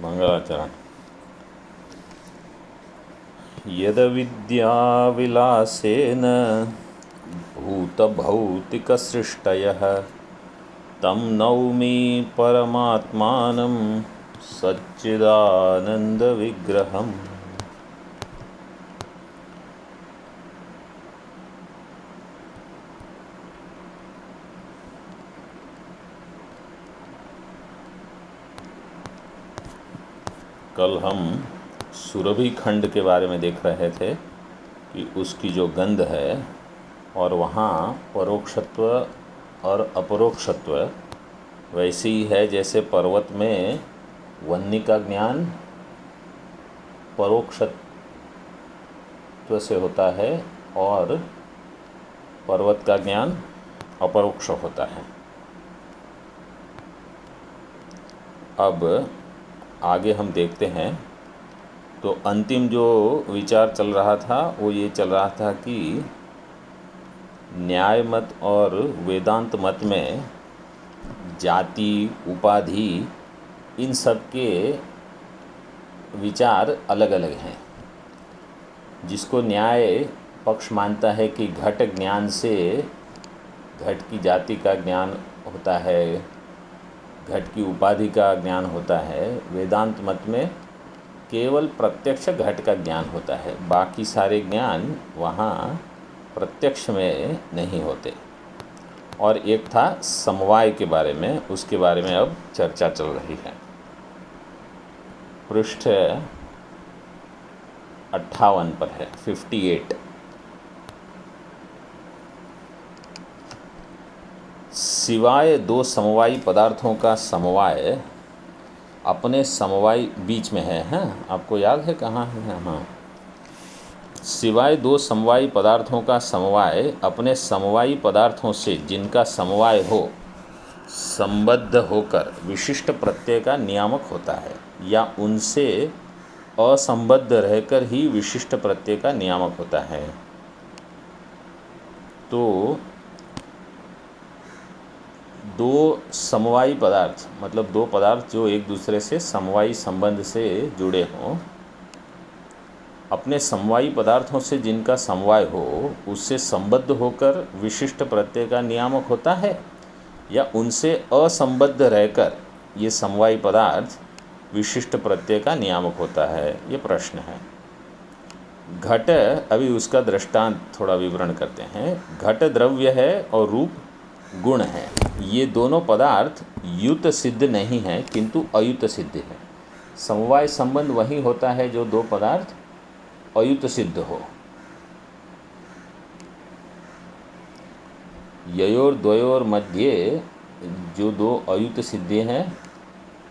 मंगलाचरण। यद्विद्याविलासेन भूतभौतिकसृष्टयः तं नौमि परमात्मानं सच्चिदानन्दविग्रहम्। कल हम सुरभि खंड के बारे में देख रहे थे कि उसकी जो गंध है और वहाँ परोक्षत्व और अपरोक्षत्व वैसी ही है जैसे पर्वत में वन्नी का ज्ञान परोक्षत्व से होता है और पर्वत का ज्ञान अपरोक्ष होता है। अब आगे हम देखते हैं तो अंतिम जो विचार चल रहा था वो ये चल रहा था कि न्याय मत और वेदांत मत में जाति उपाधि इन सब के विचार अलग अलग हैं। जिसको न्याय पक्ष मानता है कि घट ज्ञान से घट की जाति का ज्ञान होता है, घट की उपाधि का ज्ञान होता है, वेदांत मत में केवल प्रत्यक्ष घट का ज्ञान होता है, बाकी सारे ज्ञान वहाँ प्रत्यक्ष में नहीं होते। और एक था समवाय के बारे में, उसके बारे में अब चर्चा चल रही है। पृष्ठ 58 पर है, 58। सिवाय दो समवायी पदार्थों का समवाय अपने समवाय बीच में है। हाँ, आपको याद है कहाँ है? हाँ, सिवाय दो समवायी पदार्थों का समवाय अपने समवायी पदार्थों से जिनका समवाय हो संबद्ध होकर विशिष्ट प्रत्यय का नियामक होता है, या उनसे असंबद्ध रहकर ही विशिष्ट प्रत्यय का नियामक होता है। तो दो समवायी पदार्थ मतलब दो पदार्थ जो एक दूसरे से समवायी संबंध से जुड़े हों, अपने समवायी पदार्थों से जिनका समवाय हो उससे संबद्ध होकर विशिष्ट प्रत्यय का नियामक होता है, या उनसे असंबद्ध रहकर ये समवायी पदार्थ विशिष्ट प्रत्यय का नियामक होता है, ये प्रश्न है। घट, अभी उसका दृष्टांत थोड़ा विवरण करते हैं। घट द्रव्य है और रूप गुण है। ये दोनों पदार्थ युत सिद्ध नहीं है किंतु अयुत सिद्ध है। समवाय संबंध वही होता है जो दो पदार्थ अयुत सिद्ध हो। ययोर द्वयोर मध्य जो दो अयुत सिद्धि हैं,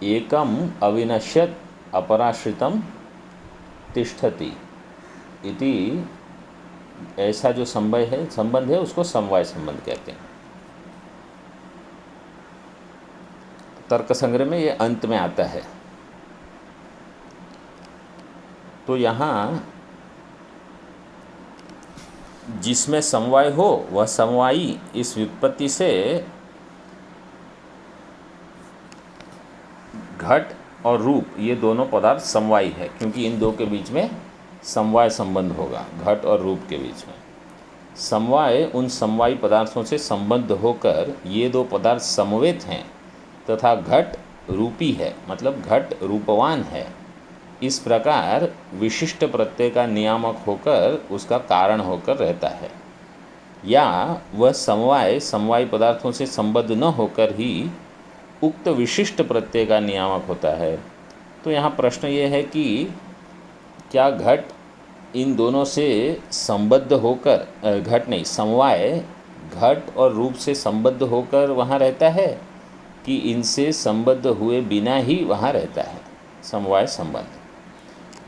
एकम अविनश्यत अपराश्रितम तिष्ठति इति, ऐसा जो संबंध है उसको समवाय संबंध कहते हैं। तर्क संग्रह में ये अंत में आता है। तो यहाँ जिसमें समवाय हो वह समवायी इस व्युत्पत्ति से घट और रूप ये दोनों पदार्थ समवायी है, क्योंकि इन दो के बीच में समवाय संबंध होगा, घट और रूप के बीच में। समवाय उन समवायी पदार्थों से संबद्ध होकर ये दो पदार्थ समवेत हैं तथा घट रूपी है, मतलब घट रूपवान है। इस प्रकार विशिष्ट प्रत्यय का नियामक होकर उसका कारण होकर रहता है, या वह समवाय पदार्थों से संबद्ध न होकर ही उक्त विशिष्ट प्रत्यय का नियामक होता है। तो यहाँ प्रश्न ये है कि क्या घट इन दोनों से संबद्ध होकर, समवाय घट और रूप से संबद्ध होकर वहाँ रहता है कि इनसे संबद्ध हुए बिना ही वहाँ रहता है समवाय संबंध?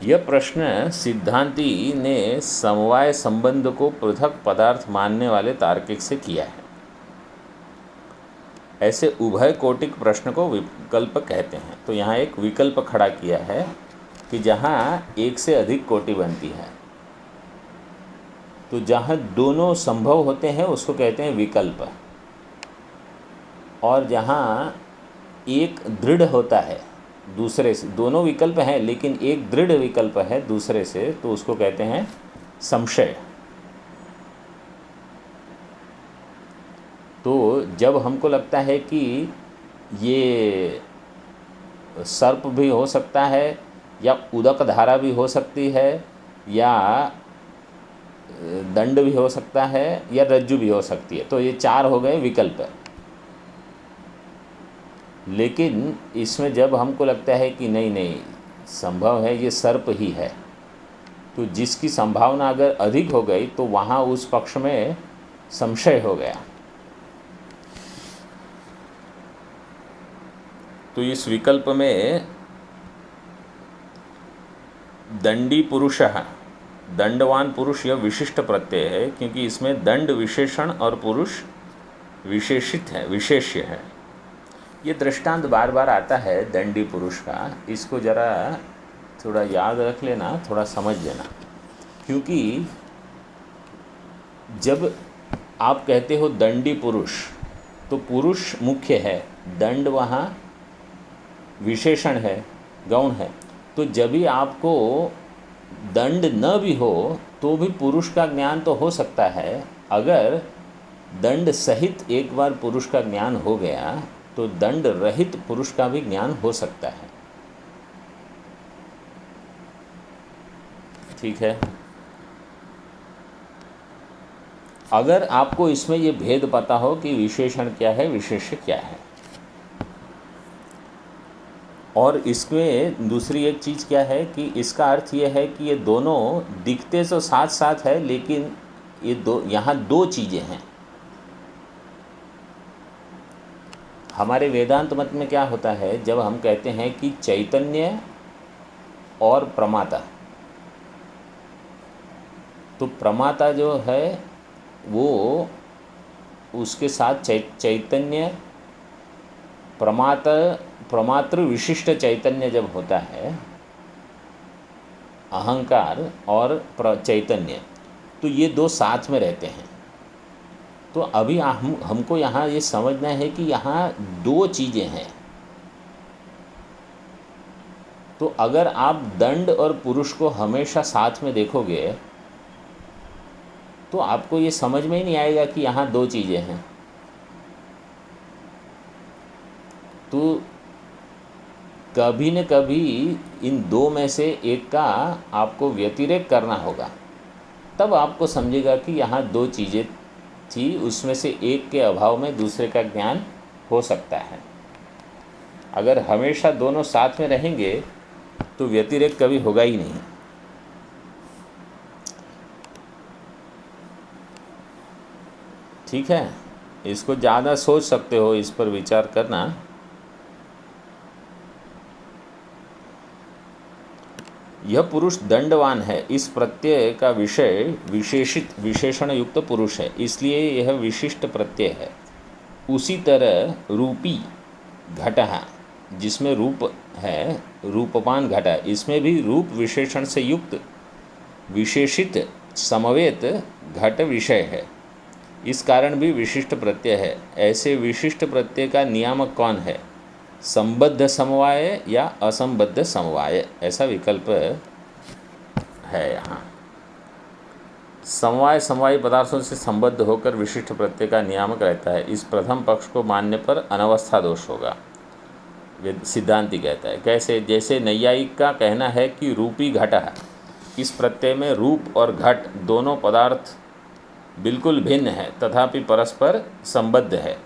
यह प्रश्न सिद्धांती ने समवाय संबंध को पृथक पदार्थ मानने वाले तार्किक से किया है। ऐसे उभय कोटिक प्रश्न को विकल्प कहते हैं। तो यहाँ एक विकल्प खड़ा किया है कि जहाँ एक से अधिक कोटि बनती है, तो जहाँ दोनों संभव होते हैं उसको कहते हैं विकल्प, और जहाँ एक दृढ़ होता है दूसरे से, दोनों विकल्प हैं लेकिन एक दृढ़ विकल्प है दूसरे से, तो उसको कहते हैं संशय। तो जब हमको लगता है कि ये सर्प भी हो सकता है, या उदक धारा भी हो सकती है, या दंड भी हो सकता है, या रज्जु भी हो सकती है, तो ये 4 हो गए विकल्प। लेकिन इसमें जब हमको लगता है कि नहीं नहीं संभव है ये सर्प ही है, तो जिसकी संभावना अगर अधिक हो गई तो वहाँ उस पक्ष में संशय हो गया। तो इस विकल्प में दंडी पुरुषः, दंडवान पुरुष यह विशिष्ट प्रत्यय है, क्योंकि इसमें दंड विशेषण और पुरुष विशेषित है, विशेष्य है। ये दृष्टांत बार बार आता है दंडी पुरुष का, इसको ज़रा थोड़ा याद रख लेना, थोड़ा समझ लेना। क्योंकि जब आप कहते हो दंडी पुरुष, तो पुरुष मुख्य है, दंड वहाँ विशेषण है, गौण है। तो जब भी आपको दंड न भी हो तो भी पुरुष का ज्ञान तो हो सकता है। अगर दंड सहित एक बार पुरुष का ज्ञान हो गया तो दंड रहित पुरुष का भी ज्ञान हो सकता है। ठीक है। अगर आपको इसमें ये भेद पता हो कि विशेषण क्या है, विशेष्य क्या है। और इसमें दूसरी एक चीज़ क्या है कि इसका अर्थ ये है कि ये दोनों दिखते तो साथ साथ है, लेकिन ये यहाँ दो चीज़ें हैं। हमारे वेदांत मत में क्या होता है, जब हम कहते हैं कि चैतन्य और प्रमाता, तो प्रमाता जो है वो उसके साथ चैतन्य प्रमातृ विशिष्ट चैतन्य जब होता है, अहंकार और चैतन्य, तो ये दो साथ में रहते हैं। तो अभी हमको यहाँ ये समझना है कि यहाँ दो चीज़ें हैं। तो अगर आप दंड और पुरुष को हमेशा साथ में देखोगे तो आपको ये समझ में ही नहीं आएगा कि यहाँ दो चीज़ें हैं। तो कभी न कभी इन दो में से एक का आपको व्यतिरेक करना होगा, तब आपको समझेगा कि यहाँ दो चीज़ें थी, उसमें से एक के अभाव में दूसरे का ज्ञान हो सकता है। अगर हमेशा दोनों साथ में रहेंगे तो व्यतिरेक कभी होगा ही नहीं। ठीक है, इसको ज़्यादा सोच सकते हो, इस पर विचार करना। यह पुरुष दंडवान है, इस प्रत्यय का विषय विशेषित विशेषण युक्त पुरुष है, इसलिए यह विशिष्ट प्रत्यय है। उसी तरह रूपी घटः, जिसमें रूप है, रूपवान घटा, इसमें भी रूप विशेषण से युक्त विशेषित समवेत घट विषय है, इस कारण भी विशिष्ट प्रत्यय है। ऐसे विशिष्ट प्रत्यय का नियामक कौन है, संबद्ध समवाय या असंबद्ध समवाय, ऐसा विकल्प है यहाँ। समवाय समवायी पदार्थों से संबद्ध होकर विशिष्ट प्रत्यय का नियामक रहता है, इस प्रथम पक्ष को मानने पर अनवस्था दोष होगा, सिद्धांति कहता है। कैसे? जैसे नैयायिक का कहना है कि रूपी घट है, इस प्रत्यय में रूप और घट दोनों पदार्थ बिल्कुल भिन्न है तथापि परस्पर संबद्ध है।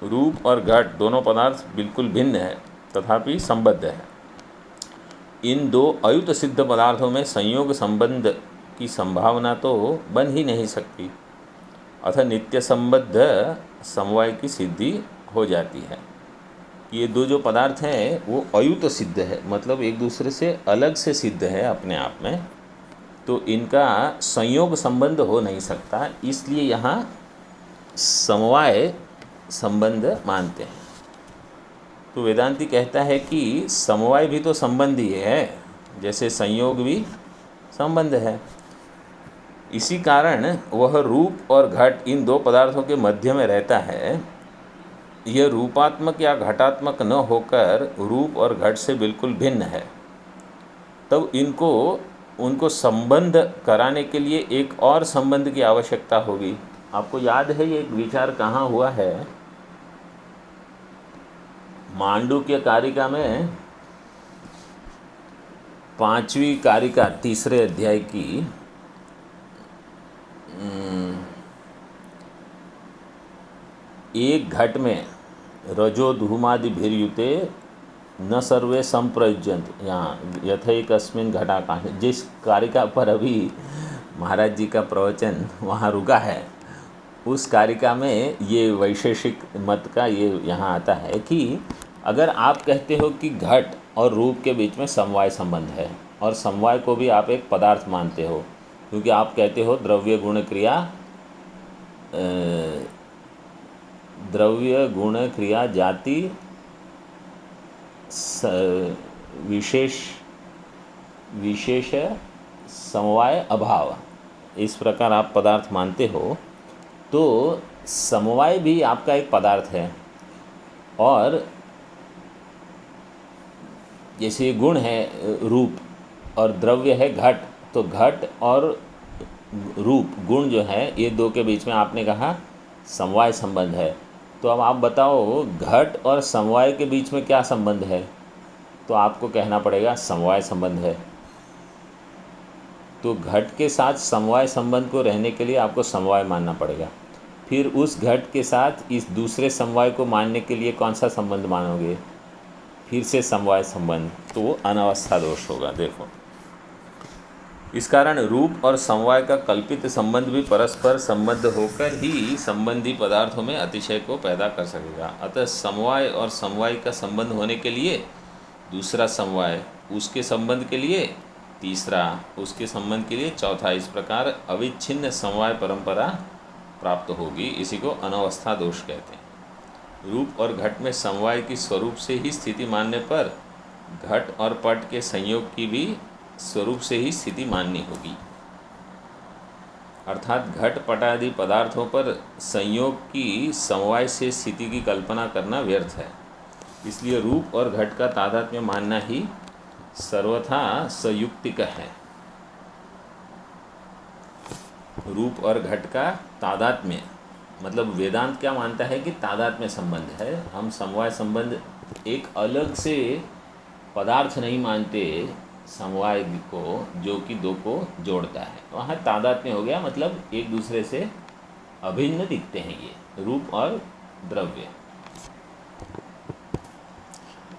रूप और घट दोनों पदार्थ बिल्कुल भिन्न है तथापि संबद्ध है। इन दो अयुत सिद्ध पदार्थों में संयोग संबंध की संभावना तो बन ही नहीं सकती, अतः नित्य संबद्ध समवाय की सिद्धि हो जाती है। ये दो जो पदार्थ हैं वो अयुत सिद्ध है, मतलब एक दूसरे से अलग से सिद्ध है अपने आप में, तो इनका संयोग संबंध हो नहीं सकता, इसलिए यहाँ समवाय संबंध मानते हैं। तो वेदांती कहता है कि समवाय भी तो संबंधी है, जैसे संयोग भी संबंध है। इसी कारण वह रूप और घट इन दो पदार्थों के मध्य में रहता है, यह रूपात्मक या घटात्मक न होकर रूप और घट से बिल्कुल भिन्न है, तब उनको संबंध कराने के लिए एक और संबंध की आवश्यकता होगी। आपको याद है ये एक विचार कहाँ हुआ है? मांडुक्य कारिका में 5वीं कारिका 3रे अध्याय की एक घट में रजो धूमादि भिर्युते न सर्वे संप्रयुज्यंत, यहाँ यथैकस्मिन् घटाकाश, जिस कारिका पर अभी महाराज जी का प्रवचन वहाँ रुका है, उस कारिका में ये वैशेषिक मत का ये यहाँ आता है कि अगर आप कहते हो कि घट और रूप के बीच में समवाय संबंध है, और समवाय को भी आप एक पदार्थ मानते हो, क्योंकि आप कहते हो द्रव्य गुण क्रिया जाति विशेष समवाय अभाव, इस प्रकार आप पदार्थ मानते हो, तो समवाय भी आपका एक पदार्थ है। और जैसे गुण है रूप और द्रव्य है घट, तो घट और रूप गुण जो है ये दो के बीच में आपने कहा समवाय संबंध है। तो अब आप बताओ घट और समवाय के बीच में क्या संबंध है? तो आपको कहना पड़ेगा समवाय संबंध है। तो घट के साथ समवाय संबंध को रहने के लिए आपको समवाय मानना पड़ेगा। फिर उस घट के साथ इस दूसरे समवाय को मानने के लिए कौन सा संबंध मानोगे? फिर से समवाय संबंध, तो वो अनवस्था दोष होगा। देखो, इस कारण रूप और समवाय का कल्पित संबंध भी परस्पर संबद्ध होकर ही संबंधी पदार्थों में अतिशय को पैदा कर सकेगा। अतः समवाय और समवाय का संबंध होने के लिए दूसरा समवाय, उसके संबंध के लिए तीसरा, उसके संबंध के लिए चौथा, इस प्रकार अविच्छिन्न समवाय परंपरा प्राप्त होगी। इसी को अनवस्था दोष कहते हैं। रूप और घट में समवाय की स्वरूप से ही स्थिति मानने पर घट और पट के संयोग की भी स्वरूप से ही स्थिति माननी होगी। अर्थात घट पटादि पदार्थों पर संयोग की समवाय से स्थिति की कल्पना करना व्यर्थ है। इसलिए रूप और घट का तादात्म्य मानना ही सर्वथा संयुक्तिक है। रूप और घट का तादात्म्य मतलब वेदांत क्या मानता है कि तादात्म्य संबंध है। हम समवाय संबंध एक अलग से पदार्थ नहीं मानते समवाय को, जो कि दो को जोड़ता है। वहाँ तादात्म्य हो गया, मतलब एक दूसरे से अभिन्न दिखते हैं ये रूप और द्रव्य।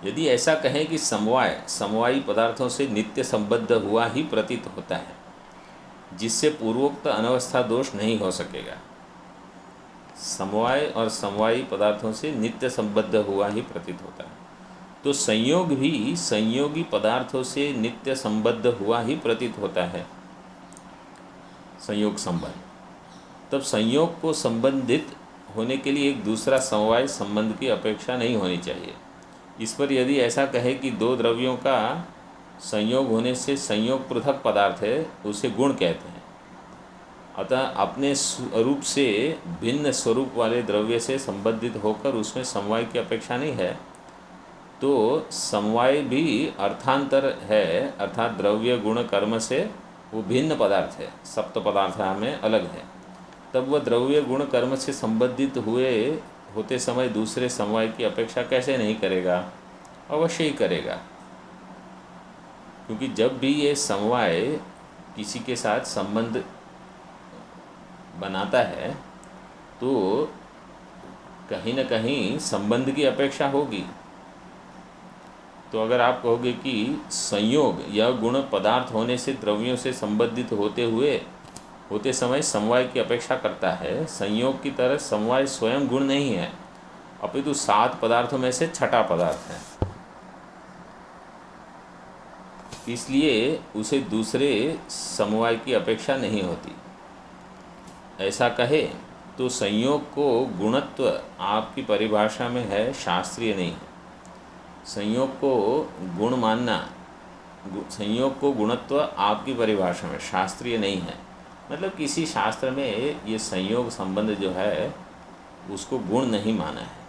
यदि ऐसा कहें कि समवायी पदार्थों से नित्य संबद्ध हुआ ही प्रतीत होता है, जिससे पूर्वोक्त अनवस्था दोष नहीं हो सकेगा। समवाय और समवायी पदार्थों से नित्य संबद्ध हुआ ही प्रतीत होता है, तो संयोग भी संयोगी पदार्थों से नित्य संबद्ध हुआ ही प्रतीत होता है, संयोग संबंध। तब संयोग को संबंधित होने के लिए एक दूसरा समवाय संबंध की अपेक्षा नहीं होनी चाहिए। इस पर यदि ऐसा कहे कि दो द्रव्यों का संयोग होने से संयोग पृथक पदार्थ है, उसे गुण कहते हैं। अतः अपने स्वरूप से भिन्न स्वरूप वाले द्रव्य से संबंधित होकर उसमें समवाय की अपेक्षा नहीं है, तो समवाय भी अर्थांतर है, अर्थात द्रव्य गुण कर्म से वो भिन्न पदार्थ है, सप्त पदार्थ में अलग है। तब वह द्रव्य गुण कर्म से संबंधित होते समय दूसरे समवाय की अपेक्षा कैसे नहीं करेगा? अवश्य ही करेगा, क्योंकि जब भी ये समवाय किसी के साथ संबंध बनाता है तो कहीं न कहीं संबंध की अपेक्षा होगी। तो अगर आप कहोगे कि संयोग यह गुण पदार्थ होने से द्रव्यों से संबंधित होते समय समवाय की अपेक्षा करता है, संयोग की तरह समवाय स्वयं गुण नहीं है, अपितु 7 पदार्थों में से छठा पदार्थ है, इसलिए उसे दूसरे समवाय की अपेक्षा नहीं होती। ऐसा कहे तो संयोग को गुणत्व आपकी परिभाषा में है, शास्त्रीय नहीं है। संयोग को गुण मानना, संयोग को गुणत्व आपकी परिभाषा में शास्त्रीय नहीं है। मतलब किसी शास्त्र में ये संयोग संबंध जो है उसको गुण नहीं माना है।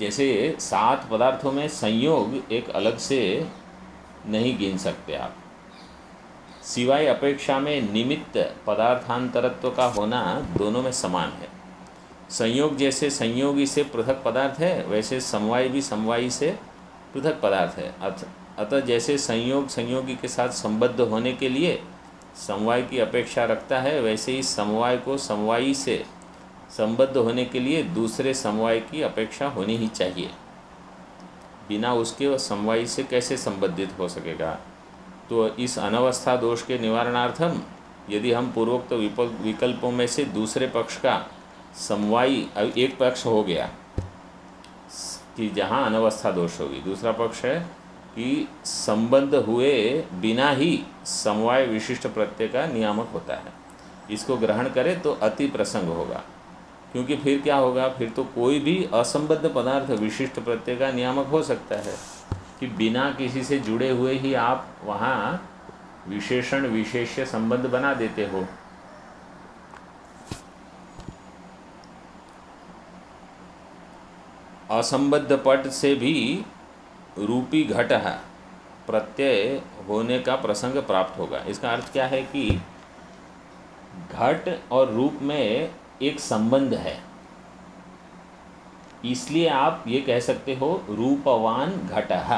जैसे 7 पदार्थों में संयोग एक अलग से नहीं गिन सकते आप, सिवाय अपेक्षा में निमित्त पदार्थांतरत्व का होना दोनों में समान है। संयोग जैसे संयोगी से पृथक पदार्थ है, वैसे समवाय भी समवायी से पृथक पदार्थ है। अतः जैसे संयोग संयोगी के साथ संबद्ध होने के लिए समवाय की अपेक्षा रखता है, वैसे ही समवाय को समवायी से संबद्ध होने के लिए दूसरे समवाय की अपेक्षा होनी ही चाहिए। बिना उसके वह समवायी से कैसे संबंधित हो सकेगा। तो इस अनवस्था दोष के निवारणार्थम यदि हम पूर्वोक्त विकल्पों में से दूसरे पक्ष का समवायी, एक पक्ष हो गया कि जहाँ अनवस्था दोष होगी, दूसरा पक्ष है कि संबंध हुए बिना ही समवाय विशिष्ट प्रत्यय का नियामक होता है, इसको ग्रहण करें तो अति प्रसंग होगा। क्योंकि फिर क्या होगा, फिर तो कोई भी असंबद्ध पदार्थ विशिष्ट प्रत्यय का नियामक हो सकता है कि बिना किसी से जुड़े हुए ही आप वहाँ विशेषण विशेष्य संबंध बना देते हो। असंबद्ध पट से भी रूपी घट प्रत्यय होने का प्रसंग प्राप्त होगा। इसका अर्थ क्या है कि घट और रूप में एक संबंध है, इसलिए आप ये कह सकते हो रूपवान घटः।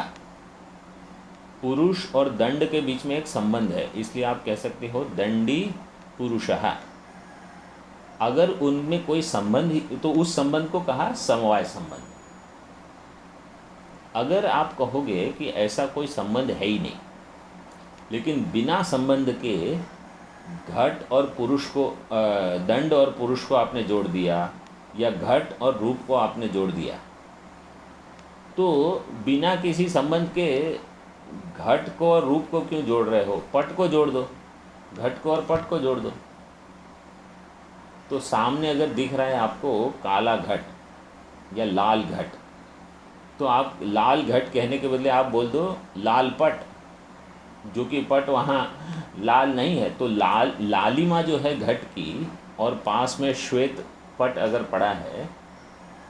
पुरुष और दंड के बीच में एक संबंध है, इसलिए आप कह सकते हो दंडी पुरुषः। अगर उनमें कोई संबंध तो उस संबंध को कहा समवाय संबंध। अगर आप कहोगे कि ऐसा कोई संबंध है ही नहीं, लेकिन बिना संबंध के घट और पुरुष को, दंड और पुरुष को आपने जोड़ दिया या घट और रूप को आपने जोड़ दिया, तो बिना किसी संबंध के घट को और रूप को क्यों जोड़ रहे हो, पट को जोड़ दो, घट को और पट को जोड़ दो। तो सामने अगर दिख रहा है आपको काला घट या लाल घट, तो आप लाल घट कहने के बदले आप बोल दो लाल पट, जो कि पट वहाँ लाल नहीं है। तो लालिमा जो है घट की और पास में श्वेत पट अगर पड़ा है,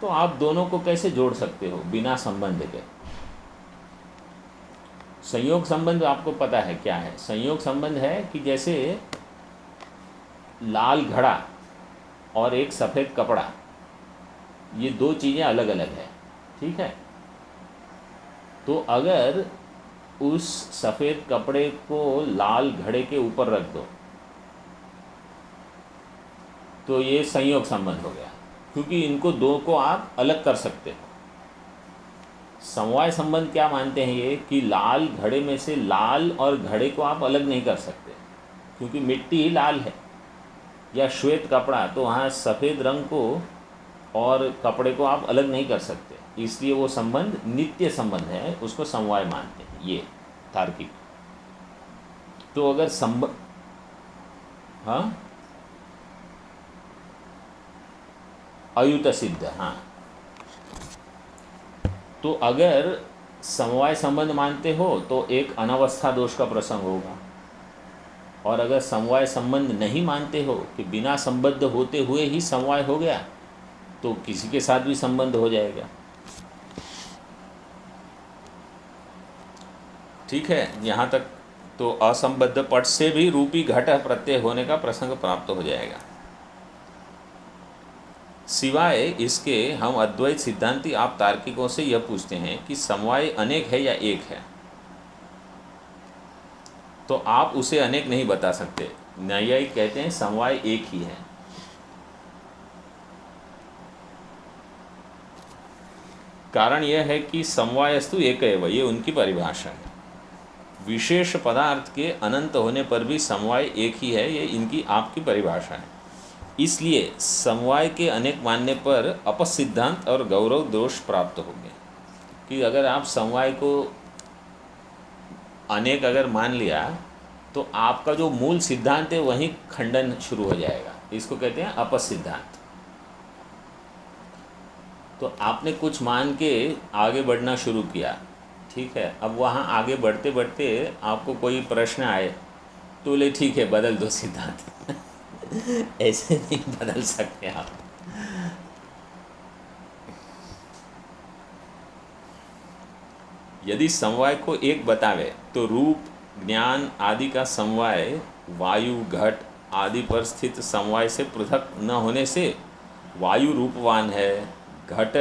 तो आप दोनों को कैसे जोड़ सकते हो बिना संबंध के। संयोग संबंध आपको पता है क्या है। संयोग संबंध है कि जैसे लाल घड़ा और एक सफ़ेद कपड़ा, ये दो चीज़ें अलग अलग है, ठीक है। तो अगर उस सफ़ेद कपड़े को लाल घड़े के ऊपर रख दो तो ये संयोग संबंध हो गया, क्योंकि इनको दो को आप अलग कर सकते हो। समवाय संबंध क्या मानते हैं ये कि लाल घड़े में से लाल और घड़े को आप अलग नहीं कर सकते, क्योंकि मिट्टी ही लाल है, या श्वेत कपड़ा, तो वहाँ सफ़ेद रंग को और कपड़े को आप अलग नहीं कर सकते, इसलिए वो संबंध नित्य संबंध है, उसको समवाय मानते हैं ये तार्किक। तो अगर हाँ अयुत सिद्ध, हाँ, तो अगर समवाय संबंध मानते हो तो एक अनवस्था दोष का प्रसंग होगा, और अगर समवाय संबंध नहीं मानते हो कि बिना संबद्ध होते हुए ही समवाय हो गया, तो किसी के साथ भी संबंध हो जाएगा। ठीक है, यहाँ तक तो असंबद्ध पट से भी रूपी घट प्रत्यय होने का प्रसंग प्राप्त हो जाएगा। सिवाय इसके हम अद्वैत सिद्धांती आप तार्किकों से यह पूछते हैं कि समवाय अनेक है या एक है, तो आप उसे अनेक नहीं बता सकते। न्यायिक कहते हैं समवाय एक ही है। कारण यह है कि समवायस्तु एकैव, ये उनकी परिभाषा है। विशेष पदार्थ के अनंत होने पर भी समवाय एक ही है, ये इनकी आपकी परिभाषा है। इसलिए समवाय के अनेक मानने पर अपसिद्धांत और गौरव दोष प्राप्त होंगे कि अगर आप समवाय को अनेक अगर मान लिया तो आपका जो मूल सिद्धांत है वहीं खंडन शुरू हो जाएगा, इसको कहते हैं अपसिद्धांत। तो आपने कुछ मान के आगे बढ़ना शुरू किया, ठीक है, अब वहाँ आगे बढ़ते बढ़ते आपको कोई प्रश्न आए तो बोले ठीक है बदल दो सिद्धांत ऐसे नहीं बदल सकते आप। यदि समवाय को एक बतावे तो रूप, ज्ञान आदि का समवाय वायु, घट आदि पर स्थित समवाय से पृथक न होने से वायु रूपवान है, घट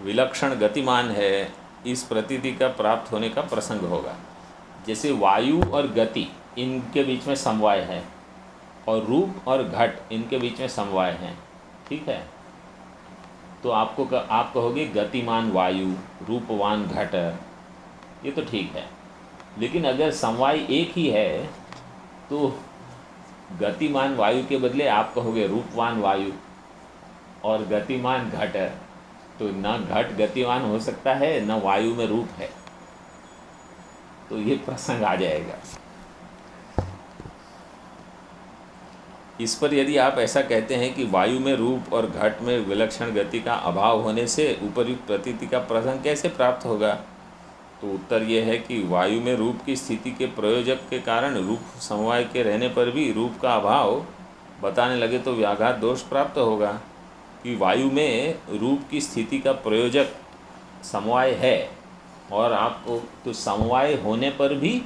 विलक्षण गतिमान है, इस प्रतीति का प्राप्त होने का प्रसंग होगा। जैसे वायु और गति इनके बीच में समवाय है और रूप और घट इनके बीच में समवाय है, ठीक है। तो आप कहोगे गतिमान वायु, रूपवान घट, ये तो ठीक है। लेकिन अगर समवाय एक ही है तो गतिमान वायु के बदले आप कहोगे रूपवान वायु और गतिमान घट, तो न घट गतिमान हो सकता है न वायु में रूप है, तो ये प्रसंग आ जाएगा। इस पर यदि आप ऐसा कहते हैं कि वायु में रूप और घट में विलक्षण गति का अभाव होने से उपर्युक्त प्रतीति का प्रसंग कैसे प्राप्त होगा, तो उत्तर यह है कि वायु में रूप की स्थिति के प्रयोजक के कारण रूप समवाय के रहने पर भी रूप का अभाव बताने लगे तो व्याघात दोष प्राप्त होगा कि वायु में रूप की स्थिति का प्रयोजक समवाय है और आपको तो समवाय होने पर भी,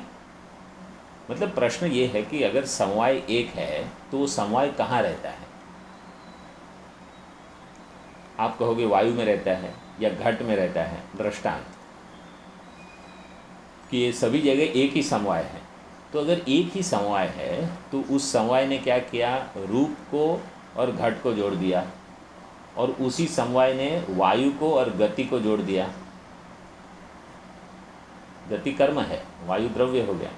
मतलब प्रश्न ये है कि अगर समवाय एक है तो समवाय कहाँ रहता है। आप कहोगे वायु में रहता है या घट में रहता है, दृष्टांत कि ये सभी जगह एक ही समवाय है। तो अगर एक ही समवाय है तो उस समवाय ने क्या किया, रूप को और घट को जोड़ दिया और उसी समवाय ने वायु को और गति को जोड़ दिया। गति कर्म है, वायु द्रव्य हो गया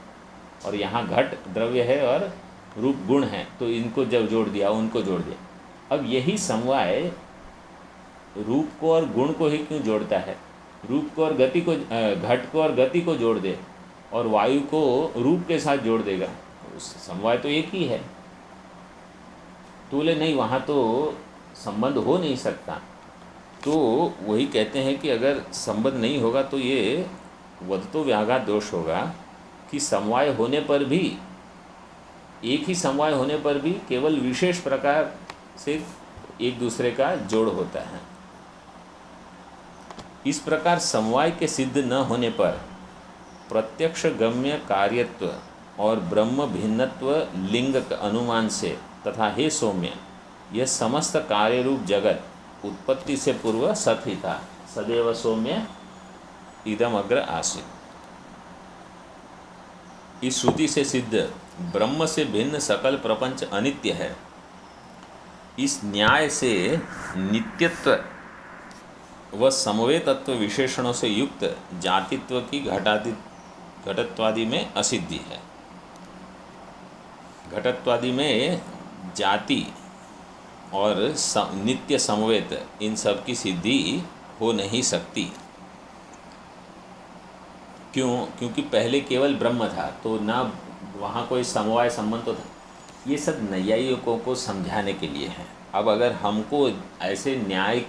और यहाँ घट द्रव्य है और रूप गुण है, तो इनको जब जोड़ दिया, उनको जोड़ दिया। अब यही समवाय रूप को और गुण को ही क्यों जोड़ता है, रूप को और गति को, घट को और गति को जोड़ दे और वायु को रूप के साथ जोड़ देगा, समवाय तो एक ही है। तो बोले नहीं, वहाँ तो संबंध हो नहीं सकता। तो वही कहते हैं कि अगर संबंध नहीं होगा तो ये वदतो व्याघात दोष होगा कि समवाय होने पर भी, एक ही समवाय होने पर भी केवल विशेष प्रकार से एक दूसरे का जोड़ होता है। इस प्रकार समवाय के सिद्ध न होने पर प्रत्यक्ष गम्य कार्यत्व और ब्रह्म भिन्नत्व लिंग अनुमान से तथा हे सौम्य, यह समस्त कार्य रूप जगत उत्पत्ति से पूर्व सत ही था, सदैव सौम्य इदम अग्र आसीत्। इस श्रुति से सिद्ध ब्रह्म से भिन्न सकल प्रपंच अनित्य है। इस न्याय से नित्यत्व व समवे तत्व विशेषणों से युक्त जातित्व की घटत्वादि में असिद्धि है। घटत्वादि में जाति और नित्य समवेत इन सब की सिद्धि हो नहीं सकती। क्यों? क्योंकि पहले केवल ब्रह्म था तो ना वहाँ कोई समवाय संबंध तो था। ये सब नैयायिकों को समझाने के लिए है। अब अगर हमको ऐसे न्याय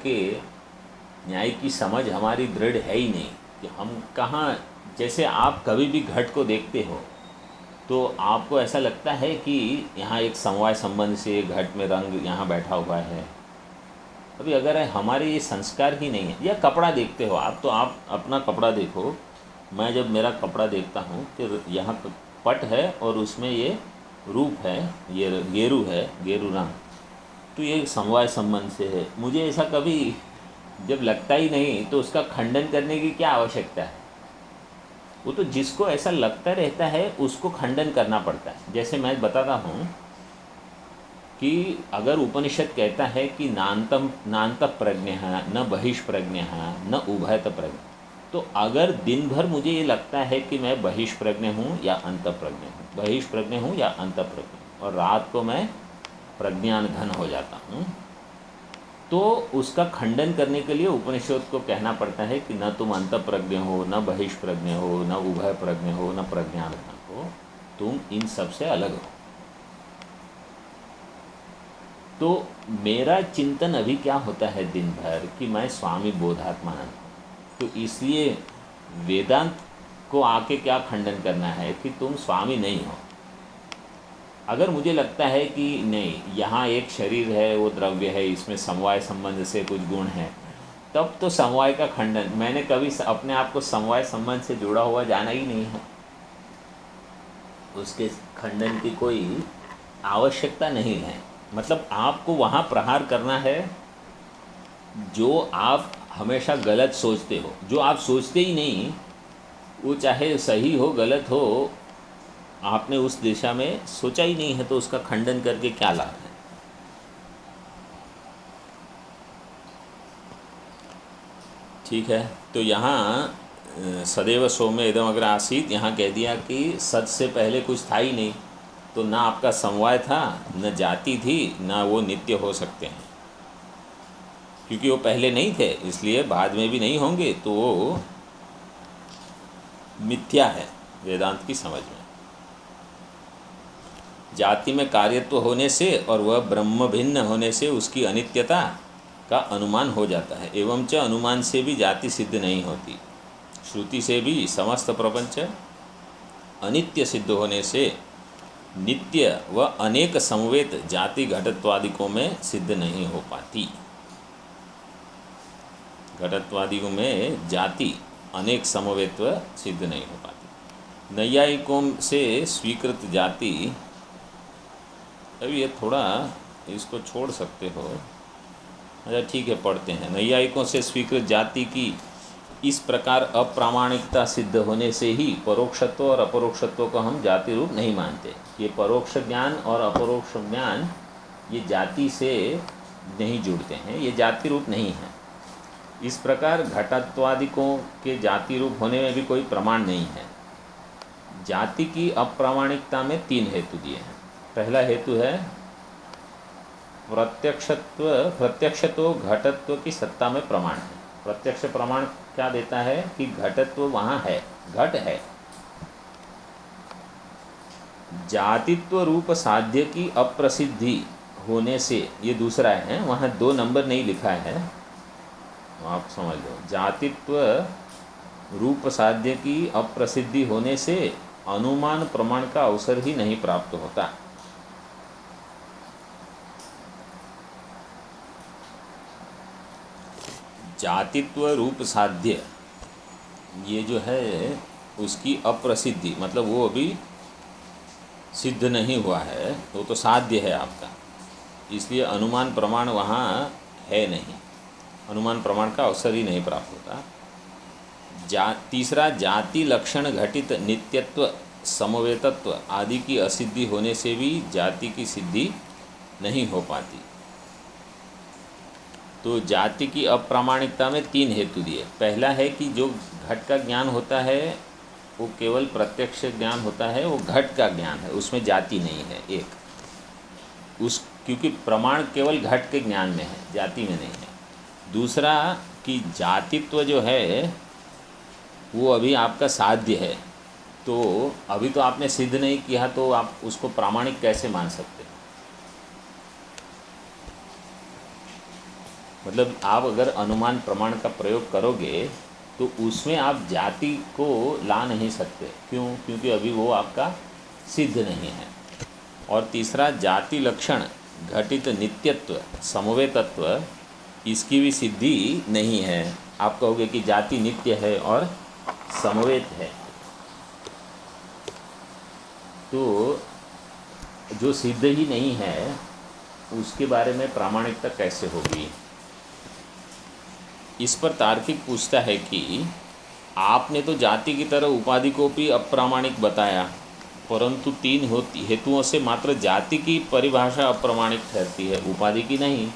की समझ हमारी दृढ़ है ही नहीं कि हम कहाँ, जैसे आप कभी भी घट को देखते हो तो आपको ऐसा लगता है कि यहाँ एक समवाय संबंध से घट में रंग यहाँ बैठा हुआ है। अभी अगर हमारे ये संस्कार ही नहीं है, या कपड़ा देखते हो आप, तो आप अपना कपड़ा देखो, मैं जब मेरा कपड़ा देखता हूँ कि यहाँ पट है और उसमें ये रूप है, ये गेरू है, गेरू रंग, तो ये समवाय संबंध से है। मुझे ऐसा कभी जब लगता ही नहीं तो उसका खंडन करने की क्या आवश्यकता है। वो तो जिसको ऐसा लगता रहता है उसको खंडन करना पड़ता है। जैसे मैं बताता हूँ कि अगर उपनिषद कहता है कि नान्त प्रज्ञ न बहिष्प्रज्ञ न उभयत प्रज्ञ, तो अगर दिन भर मुझे ये लगता है कि मैं बहिष्प्रज्ञ हूँ या अंतःप्रज्ञ हूँ, बहिष्प्रज्ञ हूँ या अंतःप्रज्ञ, और रात को मैं प्रज्ञान घन हो जाता हूँ, तो उसका खंडन करने के लिए उपनिषद को कहना पड़ता है कि न तुम अंतःप्रज्ञ हो, न बहिष्प्रज्ञ हो, न उभय प्रज्ञ हो, न प्रज्ञान घन हो, तुम इन सब से अलग हो। तो मेरा चिंतन अभी क्या होता है दिन भर कि मैं स्वामी बोधात्मानंद हूँ। तो इसलिए वेदांत को आके क्या खंडन करना है कि तुम स्वामी नहीं हो। अगर मुझे लगता है कि नहीं, यहाँ एक शरीर है, वो द्रव्य है, इसमें समवाय संबंध से कुछ गुण है, तब तो समवाय का खंडन, मैंने कभी अपने आप को समवाय संबंध से जुड़ा हुआ जाना ही नहीं है, उसके खंडन की कोई आवश्यकता नहीं है। मतलब आपको वहाँ प्रहार करना है जो आप हमेशा गलत सोचते हो, जो आप सोचते ही नहीं, वो चाहे सही हो गलत हो, आपने उस दिशा में सोचा ही नहीं है, तो उसका खंडन करके क्या लाभ है। ठीक है, तो यहाँ सदैव सौम्य इदम अग्र आसीत, यहाँ कह दिया कि सच से पहले कुछ था ही नहीं, तो ना आपका समवाय था, न जाति थी, ना वो नित्य हो सकते हैं, क्योंकि वो पहले नहीं थे, इसलिए बाद में भी नहीं होंगे, तो वो मिथ्या है वेदांत की समझ में। जाति में कार्यत्व होने से और वह ब्रह्म भिन्न होने से उसकी अनित्यता का अनुमान हो जाता है। एवं च अनुमान से भी जाति सिद्ध नहीं होती, श्रुति से भी समस्त प्रपंच अनित्य सिद्ध होने से नित्य व अनेक समवेत जाति घटत्वादिकों में सिद्ध नहीं हो पाती। घटत्वादिकों में जाति अनेक समवेत्व सिद्ध नहीं हो पाती। नैयायिकों से स्वीकृत जाति, अभी ये थोड़ा इसको छोड़ सकते हो, अच्छा ठीक है पढ़ते हैं। नैयायिकों से स्वीकृत जाति की इस प्रकार अप्रामाणिकता सिद्ध होने से ही परोक्षत्व और अपरोक्षत्व को हम जाति रूप नहीं मानते। ये परोक्ष ज्ञान और अपरोक्ष ज्ञान ये जाति से नहीं जुड़ते हैं, ये जाति रूप नहीं है। इस प्रकार घटत्वादिकों के जाति रूप होने में भी कोई प्रमाण नहीं है। जाति की अप्रामाणिकता में 3 हेतु दिए हैं। पहला हेतु है प्रत्यक्षत्व घटत्व की सत्ता में प्रमाण है। प्रत्यक्ष प्रमाण क्या देता है कि घटत्व वहाँ है, घट है। जातित्व रूप साध्य की अप्रसिद्धि होने से, ये दूसरा है, वहाँ 2 नंबर नहीं लिखा है, आप समझ लो। जातित्व रूप साध्य की अप्रसिद्धि होने से अनुमान प्रमाण का अवसर ही नहीं प्राप्त होता। जातित्व रूप साध्य ये जो है उसकी अप्रसिद्धि, मतलब वो अभी सिद्ध नहीं हुआ है, वो तो साध्य है आपका, इसलिए अनुमान प्रमाण वहाँ है नहीं, अनुमान प्रमाण का अवसर ही नहीं प्राप्त होता। तीसरा जाति लक्षण घटित नित्यत्व समवेतत्व आदि की असिद्धि होने से भी जाति की सिद्धि नहीं हो पाती। तो जाति की अप्रामाणिकता में 3 हेतु दिए। पहला है कि जो घट का ज्ञान होता है वो केवल प्रत्यक्ष ज्ञान होता है, वो घट का ज्ञान है, उसमें जाति नहीं है। एक उस क्योंकि प्रमाण केवल घट के ज्ञान में है, जाति में नहीं है। दूसरा कि जातित्व जो है वो अभी आपका साध्य है, तो अभी तो आपने सिद्ध नहीं किया, तो आप उसको प्रामाणिक कैसे मान सकते हैं। मतलब आप अगर अनुमान प्रमाण का प्रयोग करोगे तो उसमें आप जाति को ला नहीं सकते। क्यों? क्योंकि अभी वो आपका सिद्ध नहीं है। और तीसरा जाति लक्षण घटित नित्यत्व समवेतत्व, इसकी भी सिद्धि नहीं है। आप कहोगे कि जाति नित्य है और समवेत है, तो जो सिद्ध ही नहीं है उसके बारे में प्रामाणिकता कैसे होगी। इस पर तार्किक पूछता है कि आपने तो जाति की तरह उपाधि को भी अप्रामाणिक बताया, परंतु 3 हेतुओं से मात्र जाति की परिभाषा अप्रामाणिक ठहरती है, उपाधि की नहीं।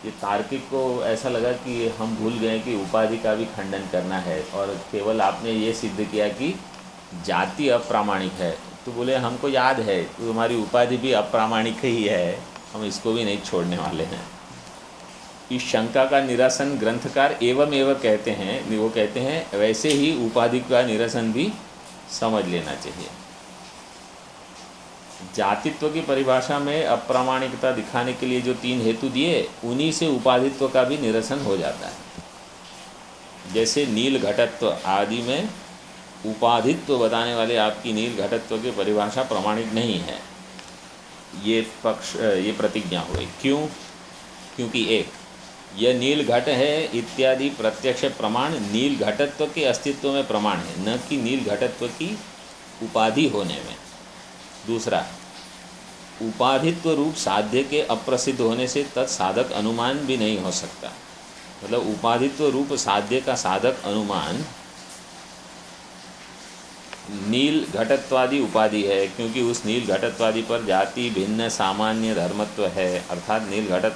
ये तार्किक को ऐसा लगा कि हम भूल गए कि उपाधि का भी खंडन करना है, और केवल आपने ये सिद्ध किया कि जाति अप्रामाणिक है। तो बोले हमको याद है तो हमारी उपाधि भी अप्रामाणिक ही है, हम इसको भी नहीं छोड़ने वाले हैं। इस शंका का निरसन ग्रंथकार एवं कहते हैं, वो कहते हैं वैसे ही उपाधि का निरसन भी समझ लेना चाहिए। जातित्व की परिभाषा में अप्रामाणिकता दिखाने के लिए जो 3 हेतु दिए, उन्हीं से उपाधित्व का भी निरसन हो जाता है। जैसे नील घटत्व आदि में उपाधित्व बताने वाले आपकी नील घटत्व की परिभाषा प्रमाणिक नहीं है, ये प्रतिज्ञा हुई। क्यों? क्योंकि एक यह नील घट है इत्यादि प्रत्यक्ष प्रमाण नील घटत्व के अस्तित्व में प्रमाण है, न कि नील घटत्व की उपाधि होने में। दूसरा, उपाधित्व रूप साध्य के अप्रसिद्ध होने से तत्साधक अनुमान भी नहीं हो सकता। मतलब उपाधित्व रूप साध्य का साधक अनुमान नील घटत्वादि उपाधि है, क्योंकि उस नील घटत्वादि पर जाति भिन्न सामान्य धर्मत्व है। अर्थात नील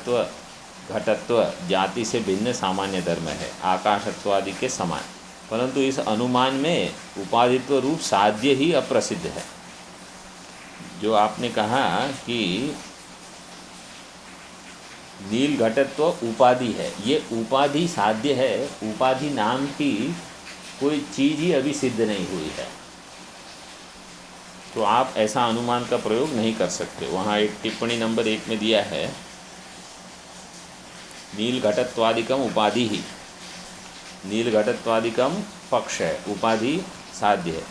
घटत्व जाति से भिन्न सामान्य धर्म है, आकाशत्वादि के समान। परंतु इस अनुमान में उपाधित्व रूप साध्य ही अप्रसिद्ध है। जो आपने कहा कि नील घटत्व उपाधि है, ये उपाधि साध्य है, उपाधि नाम की कोई चीज़ ही अभी सिद्ध नहीं हुई है, तो आप ऐसा अनुमान का प्रयोग नहीं कर सकते। वहाँ एक टिप्पणी नंबर 1 में दिया है, नील घटत्वादिकम उपाधि ही, नील घटत्वादिकम पक्ष है, उपाधि साध्य है,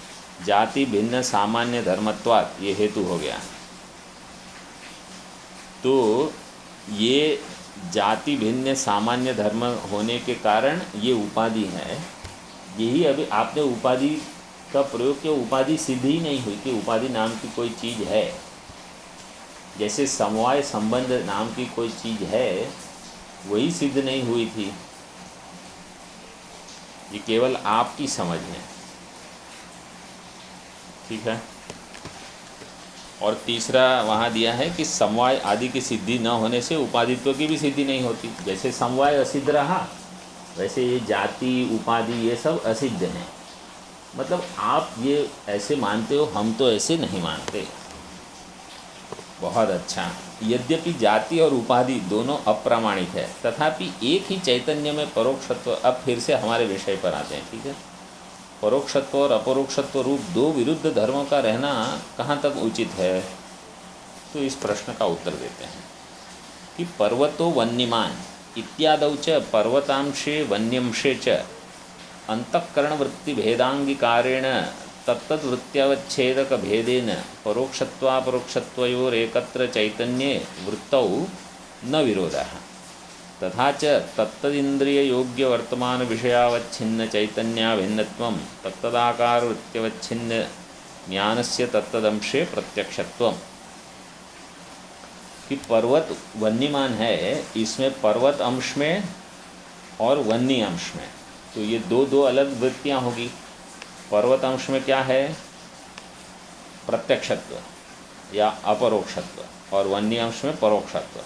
जाति भिन्न सामान्य धर्मत्वात् ये हेतु हो गया। तो ये जाति भिन्न सामान्य धर्म होने के कारण ये उपाधि है। यही अभी आपने उपाधि का प्रयोग किया, उपाधि सिद्ध ही नहीं हुई कि उपाधि नाम की कोई चीज़ है। जैसे समवाय संबंध नाम की कोई चीज़ है, वही सिद्ध नहीं हुई थी। ये केवल आपकी समझ है, ठीक है। और तीसरा वहाँ दिया है कि समवाय आदि की सिद्धि न होने से उपाधित्व की भी सिद्धि नहीं होती। जैसे समवाय असिद्ध रहा, वैसे ये जाति उपाधि ये सब असिद्ध हैं। मतलब आप ये ऐसे मानते हो, हम तो ऐसे नहीं मानते। बहुत अच्छा। यद्यपि जाति और उपाधि दोनों अप्रामाणिक है, तथापि एक ही चैतन्य में परोक्षत्व, अब फिर से हमारे विषय पर आते हैं, ठीक है। परोक्षत्व और अपरोक्षत्व रूप दो विरुद्ध धर्मों का रहना कहाँ तक उचित है? तो इस प्रश्न का उत्तर देते हैं कि पर्वतो वन्यमान इत्यादौ च पर्वतांशे वन्यंशे च अंतःकरणवृत्ति भेदांगीकारेण तत्तद्वृत्त्यवच्छेदक भेदेन परोक्षत्वापरोक्षत्वयोरेकत्र चैतन्ये वृत्तौ न विरोधः। तथा च तत्तदिन्द्रिययोग्य वर्तमान विषयावच्छिन्न चैतन्याभिन्नत्वं तत्तदाकारवृत्त्यवच्छिन्न ज्ञानस्य तत्तदंशे प्रत्यक्षत्वम्। कि पर्वत वन्यमान है, इसमें पर्वत अंश में और वन्य अंश में, तो ये दो अलग वृत्तियाँ होगी। पर्वत अंश में क्या है? प्रत्यक्षत्व या अपरोक्षत्व, और वन्य अंश में परोक्षत्व।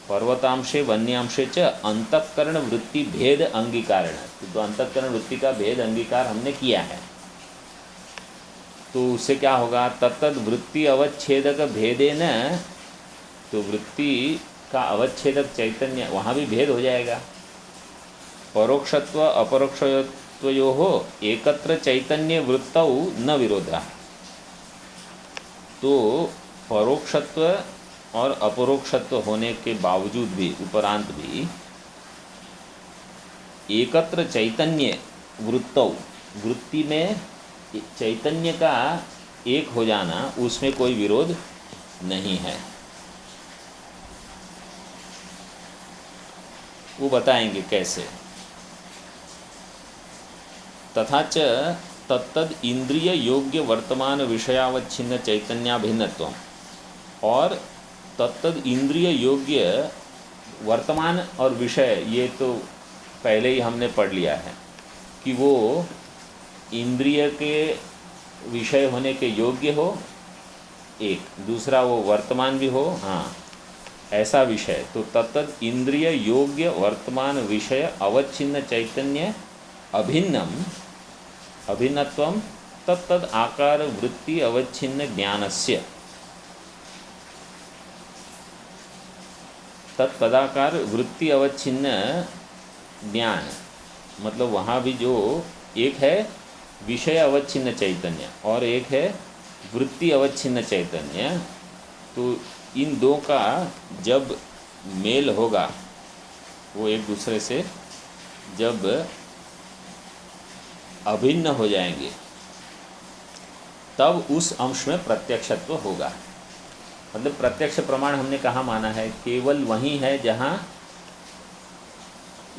पर्वतांशे वन्यांशे च अंतःकरण वृत्ति भेद अंगीकारण, तो अंतःकरण वृत्ति का भेद अंगीकार हमने किया है, तो उससे क्या होगा? तत्तद वृत्ति अवच्छेदक भेदेन, तो वृत्ति का अवच्छेदक चैतन्य, वहाँ भी भेद हो जाएगा। परोक्षत्व अपरोक्षत्वयोः एकत्र चैतन्य वृत्तौ न विरोधः। तो परोक्षत्व और अपरोक्षत्व होने के बावजूद भी, उपरांत भी, एकत्र चैतन्य वृत्तौ, वृत्ति में चैतन्य का एक हो जाना, उसमें कोई विरोध नहीं है। वो बताएंगे कैसे। तथा च तत्तद इंद्रिय योग्य वर्तमान विषयावच्छिन्न चैतन्याभिन्नत्वम्, और तत्तद इंद्रिय योग्य वर्तमान और विषय, ये तो पहले ही हमने पढ़ लिया है कि वो इंद्रिय के विषय होने के योग्य हो, एक दूसरा वो वर्तमान भी हो, हाँ ऐसा विषय। तो तत्तद इंद्रिय योग्य वर्तमान विषय अवच्छिन्न चैतन्य अभिन्नम अभिन्नत्वम तत्तद आकार वृत्ति अवच्छिन्न ज्ञानस्य, तत्पदाकार वृत्ति अवच्छिन्न ज्ञान, मतलब वहाँ भी जो एक है विषय अवच्छिन्न चैतन्य और एक है वृत्ति अवच्छिन्न चैतन्य, तो इन दो का जब मेल होगा, वो एक दूसरे से जब अभिन्न हो जाएंगे, तब उस अंश में प्रत्यक्षत्व होगा। मतलब प्रत्यक्ष प्रमाण हमने कहाँ माना है? केवल वहीं है जहाँ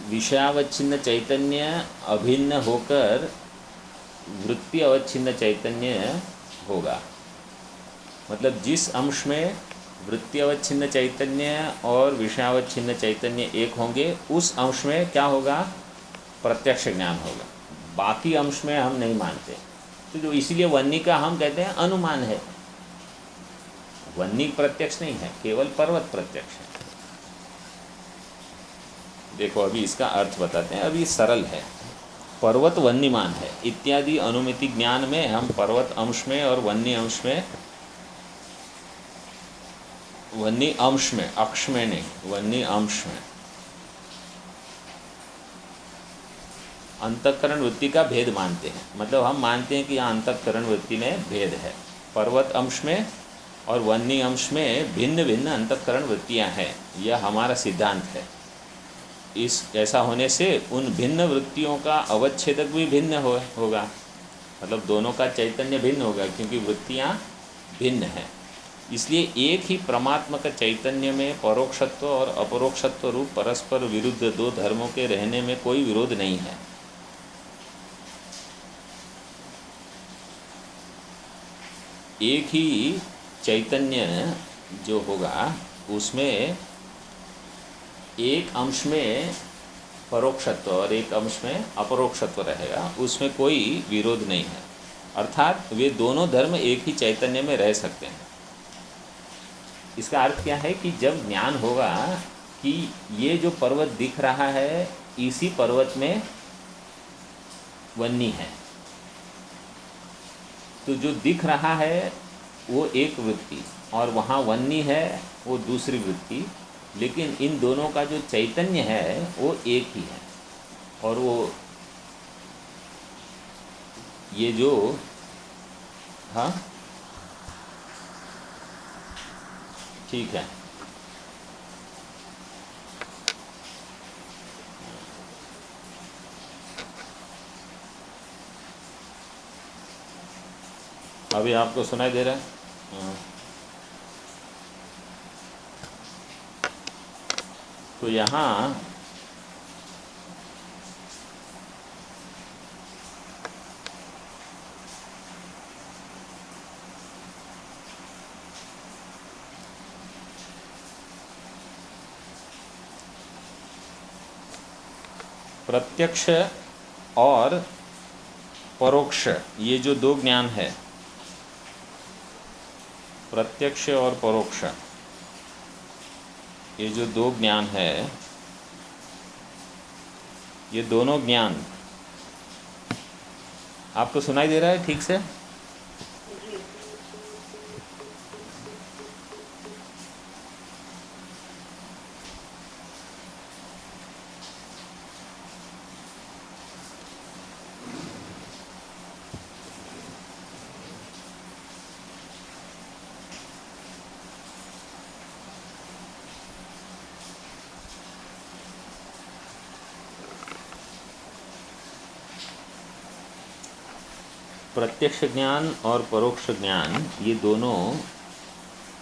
विषयावच्छिन्न चैतन्य अभिन्न होकर वृत्ति अवच्छिन्न चैतन्य होगा। मतलब जिस अंश में वृत्ति अवच्छिन्न चैतन्य और विषयावच्छिन्न चैतन्य एक होंगे, उस अंश में क्या होगा? प्रत्यक्ष ज्ञान होगा। बाकी अंश में हम नहीं मानते। तो जो इसीलिए वन्नी का हम कहते हैं अनुमान है। वन्नी प्रत्यक्ष नहीं है, केवल पर्वत प्रत्यक्ष है। देखो अभी इसका अर्थ बताते हैं। अभी सरल है। पर्वत वन्यमान है इत्यादि अनुमिति ज्ञान में हम पर्वत अंश में और वन्य अंश में, वन्य अंश में, अक्ष में नहीं, वन्य अंश में अंतःकरण वृत्ति का भेद मानते हैं। मतलब हम मानते हैं कि यहाँ अंतःकरण वृत्ति में भेद है। पर्वत अंश में और वन्य अंश में भिन्न भिन्न अंतःकरण वृत्तियाँ हैं। यह हमारा सिद्धांत है। इस ऐसा होने से उन भिन्न वृत्तियों का अवच्छेदक भी भिन्न होगा। मतलब दोनों का चैतन्य भिन्न होगा, क्योंकि वृत्तियाँ भिन्न हैं। इसलिए एक ही परमात्मक चैतन्य में परोक्षत्व और अपरोक्षत्व रूप परस्पर विरुद्ध दो धर्मों के रहने में कोई विरोध नहीं है। एक ही चैतन्य जो होगा उसमें एक अंश में परोक्षत्व और एक अंश में अपरोक्षत्व रहेगा, उसमें कोई विरोध नहीं है। अर्थात वे दोनों धर्म एक ही चैतन्य में रह सकते हैं। इसका अर्थ क्या है कि जब ज्ञान होगा कि ये जो पर्वत दिख रहा है, इसी पर्वत में वन्नी है, तो जो दिख रहा है वो एक वृत्ति और वहाँ वन्नी है वो दूसरी वृत्ति, लेकिन इन दोनों का जो चैतन्य है वो एक ही है। और वो ये जो हाँ ठीक है, अभी आपको सुनाई दे रहा है? हाँ। तो यहाँ प्रत्यक्ष और परोक्ष, ये जो दो ज्ञान है, प्रत्यक्ष और परोक्ष, ये जो दो ज्ञान है, ये दोनों ज्ञान आपको सुनाई दे रहा है ठीक से? प्रत्यक्ष ज्ञान और परोक्ष ज्ञान, ये दोनों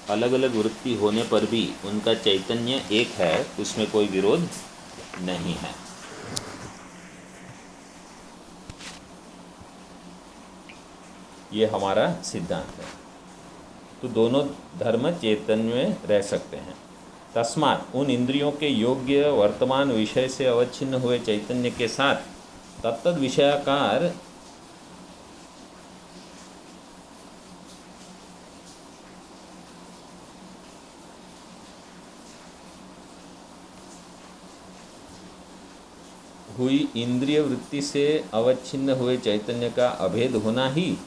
अलग अलग वृत्ति होने पर भी उनका चैतन्य एक है, उसमें कोई विरोध नहीं है। ये हमारा सिद्धांत है। तो दोनों धर्म चैतन्य में रह सकते हैं। तस्मात् उन इंद्रियों के योग्य वर्तमान विषय से अवच्छिन्न हुए चैतन्य के साथ तत्तद विषयाकार हुई इंद्रिय वृत्ति से अवच्छिन्न हुए चैतन्य का अभेद होना ही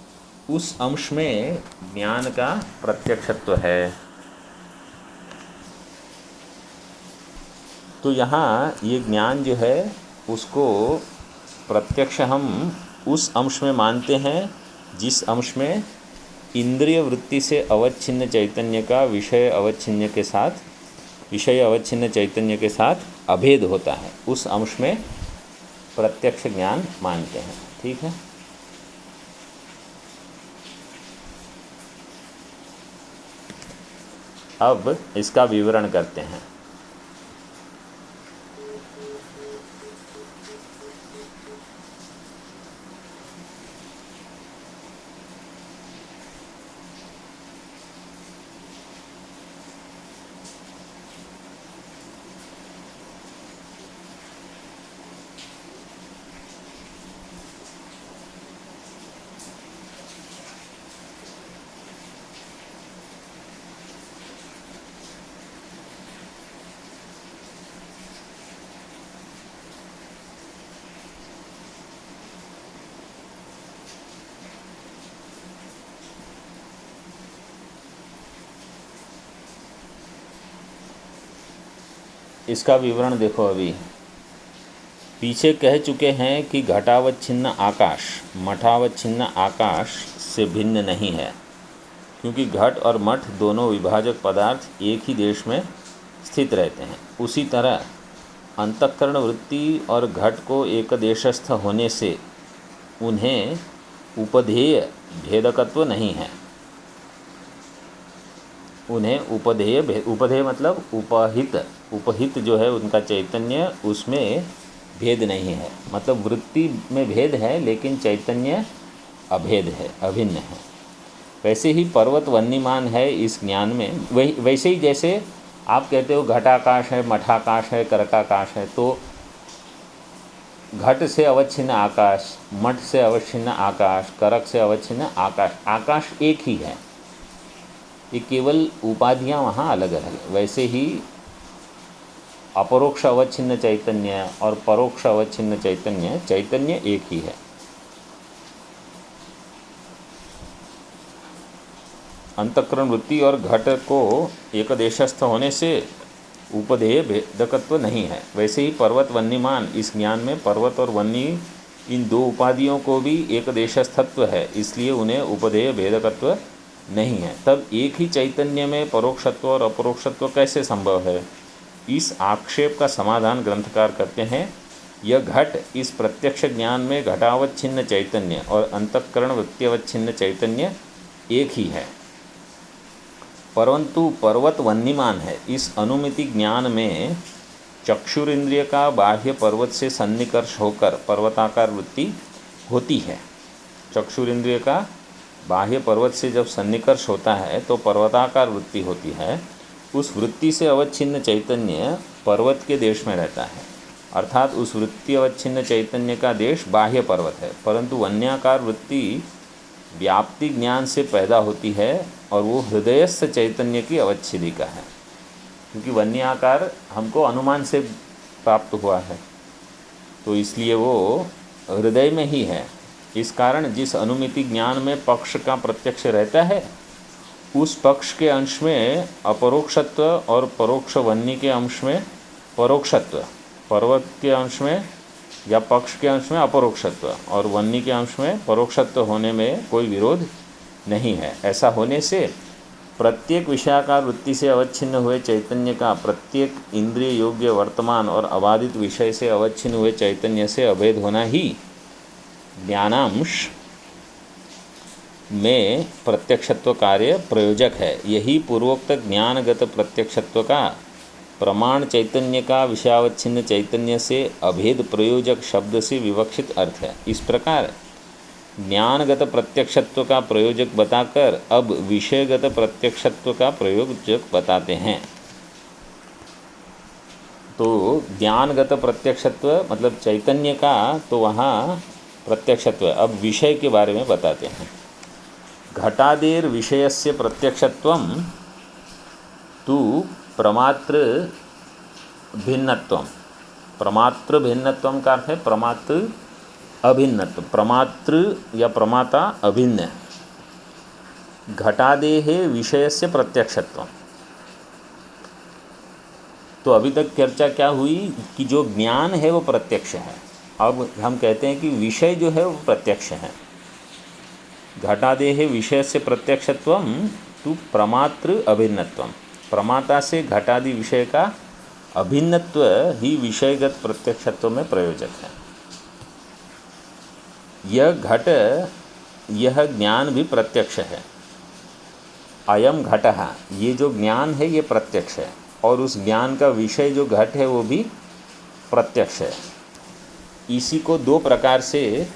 उस अंश में ज्ञान का प्रत्यक्षत्व है। तो यहाँ ये ज्ञान जो है उसको प्रत्यक्ष हम उस अंश में मानते हैं जिस अंश में इंद्रिय वृत्ति से अवच्छिन्न चैतन्य का विषय अवच्छिन्न चैतन्य के साथ अभेद होता है, उस अंश में प्रत्यक्ष ज्ञान मानते हैं। ठीक है। अब इसका विवरण करते हैं। इसका विवरण देखो। अभी पीछे कह चुके हैं कि घटावच्छिन्न आकाश मठावच्छिन्न आकाश से भिन्न नहीं है, क्योंकि घट और मठ दोनों विभाजक पदार्थ एक ही देश में स्थित रहते हैं। उसी तरह अंतःकरण वृत्ति और घट को एक देशस्थ होने से उन्हें उपधेय भेदकत्व नहीं है। उन्हें उपधेय मतलब उपहित जो है उनका चैतन्य, उसमें भेद नहीं है। मतलब वृत्ति में भेद है लेकिन चैतन्य अभेद है, अभिन्न है। वैसे ही पर्वत वन्यमान है इस ज्ञान में। वैसे ही जैसे आप कहते हो घटाकाश है, मठाकाश है, करकाकाश है, तो घट से अवच्छिन्न आकाश, मठ से अवच्छिन्न आकाश, करक से अवच्छिन्न आकाश, आकाश एक ही है। ये केवल उपाधियां वहाँ अलग अलग है। वैसे ही अपरोक्ष अवच्छिन्न चैतन्य और परोक्ष अवच्छिन्न चैतन्य, चैतन्य एक ही है। अंतःकरण वृत्ति और घट को एक देशस्थ होने से उपधेय भेदकत्व नहीं है। वैसे ही पर्वत वन्यमान इस ज्ञान में पर्वत और वन्य इन दो उपाधियों को भी एक देशस्थत्व है, इसलिए उन्हें उपधेय भेदकत्व नहीं है। तब एक ही चैतन्य में परोक्षत्व और अपरोक्षत्व कैसे संभव है? इस आक्षेप का समाधान ग्रंथकार करते हैं। यह घट इस प्रत्यक्ष ज्ञान में घटावच्छिन्न चैतन्य और अंतःकरण वृत्त्यवच्छिन्न चैतन्य एक ही है, परंतु पर्वत वन्यमान है। इस अनुमिति ज्ञान में चक्षुरिंद्रिय का बाह्य पर्वत से सन्निकर्ष होकर पर्वताकार वृत्ति होती है। चक्षुरिंद्रिय का बाह्य पर्वत से जब सन्निकर्ष होता है तो पर्वताकार वृत्ति होती है। उस वृत्ति से अवच्छिन्न चैतन्य पर्वत के देश में रहता है, अर्थात उस वृत्ति अवच्छिन्न चैतन्य का देश बाह्य पर्वत है। परंतु वन्याकार वृत्ति व्याप्ति ज्ञान से पैदा होती है और वो हृदयस्थ चैतन्य की अवच्छिदिका है, क्योंकि वन्याकार हमको अनुमान से प्राप्त हुआ है, तो इसलिए वो हृदय में ही है। इस कारण जिस अनुमिति ज्ञान में पक्ष का प्रत्यक्ष रहता है, उस पक्ष के अंश में अपरोक्षत्व और परोक्ष वन्य के अंश में परोक्षत्व, पर्वत के अंश में या पक्ष के अंश में अपरोक्षत्व और वन्य के अंश में परोक्षत्व होने में कोई विरोध नहीं है। ऐसा होने से प्रत्येक विषयाकार वृत्ति से अवच्छिन्न हुए चैतन्य का प्रत्येक इंद्रिय योग्य वर्तमान और अबाधित विषय से अवच्छिन्न हुए चैतन्य से अभेद होना ही ज्ञानांश में प्रत्यक्षत्व कार्य प्रयोजक है। यही पूर्वोक्त ज्ञानगत प्रत्यक्षत्व का प्रमाण चैतन्य का विषयावच्छिन्न चैतन्य से अभेद प्रयोजक शब्द से विवक्षित अर्थ है। इस प्रकार ज्ञानगत प्रत्यक्षत्व का प्रयोजक बताकर अब विषयगत प्रत्यक्षत्व का प्रयोजक बताते हैं। तो ज्ञानगत प्रत्यक्षत्व मतलब चैतन्य का, तो वहाँ प्रत्यक्षत्व। अब विषय के बारे में बताते हैं। घटादेर विषयस्य प्रत्यक्षत्वं तु प्रमात्र भिन्नत्वं। प्रमात्र भिन्नत्वं का अर्थ है प्रमात्र अभिन्नत्व। प्रमात्र या प्रमाता अभिन्न। घटादेः विषयस्य प्रत्यक्षत्वं। तो अभी तक चर्चा क्या हुई कि जो ज्ञान है वो प्रत्यक्ष है। अब हम कहते हैं कि विषय जो है वो प्रत्यक्ष है। घटादेः विषयस्य प्रत्यक्षत्वं तु प्रमात्र अभिन्नत्वं। प्रमाता से घटादि विषय का अभिन्नत्व ही विषयगत प्रत्यक्षत्व में प्रयोजक है। यह घट, यह ज्ञान भी प्रत्यक्ष है। अयम घटः, ये जो ज्ञान है ये प्रत्यक्ष है, और उस ज्ञान का विषय जो घट है वो भी प्रत्यक्ष है। इसी को दो प्रकार से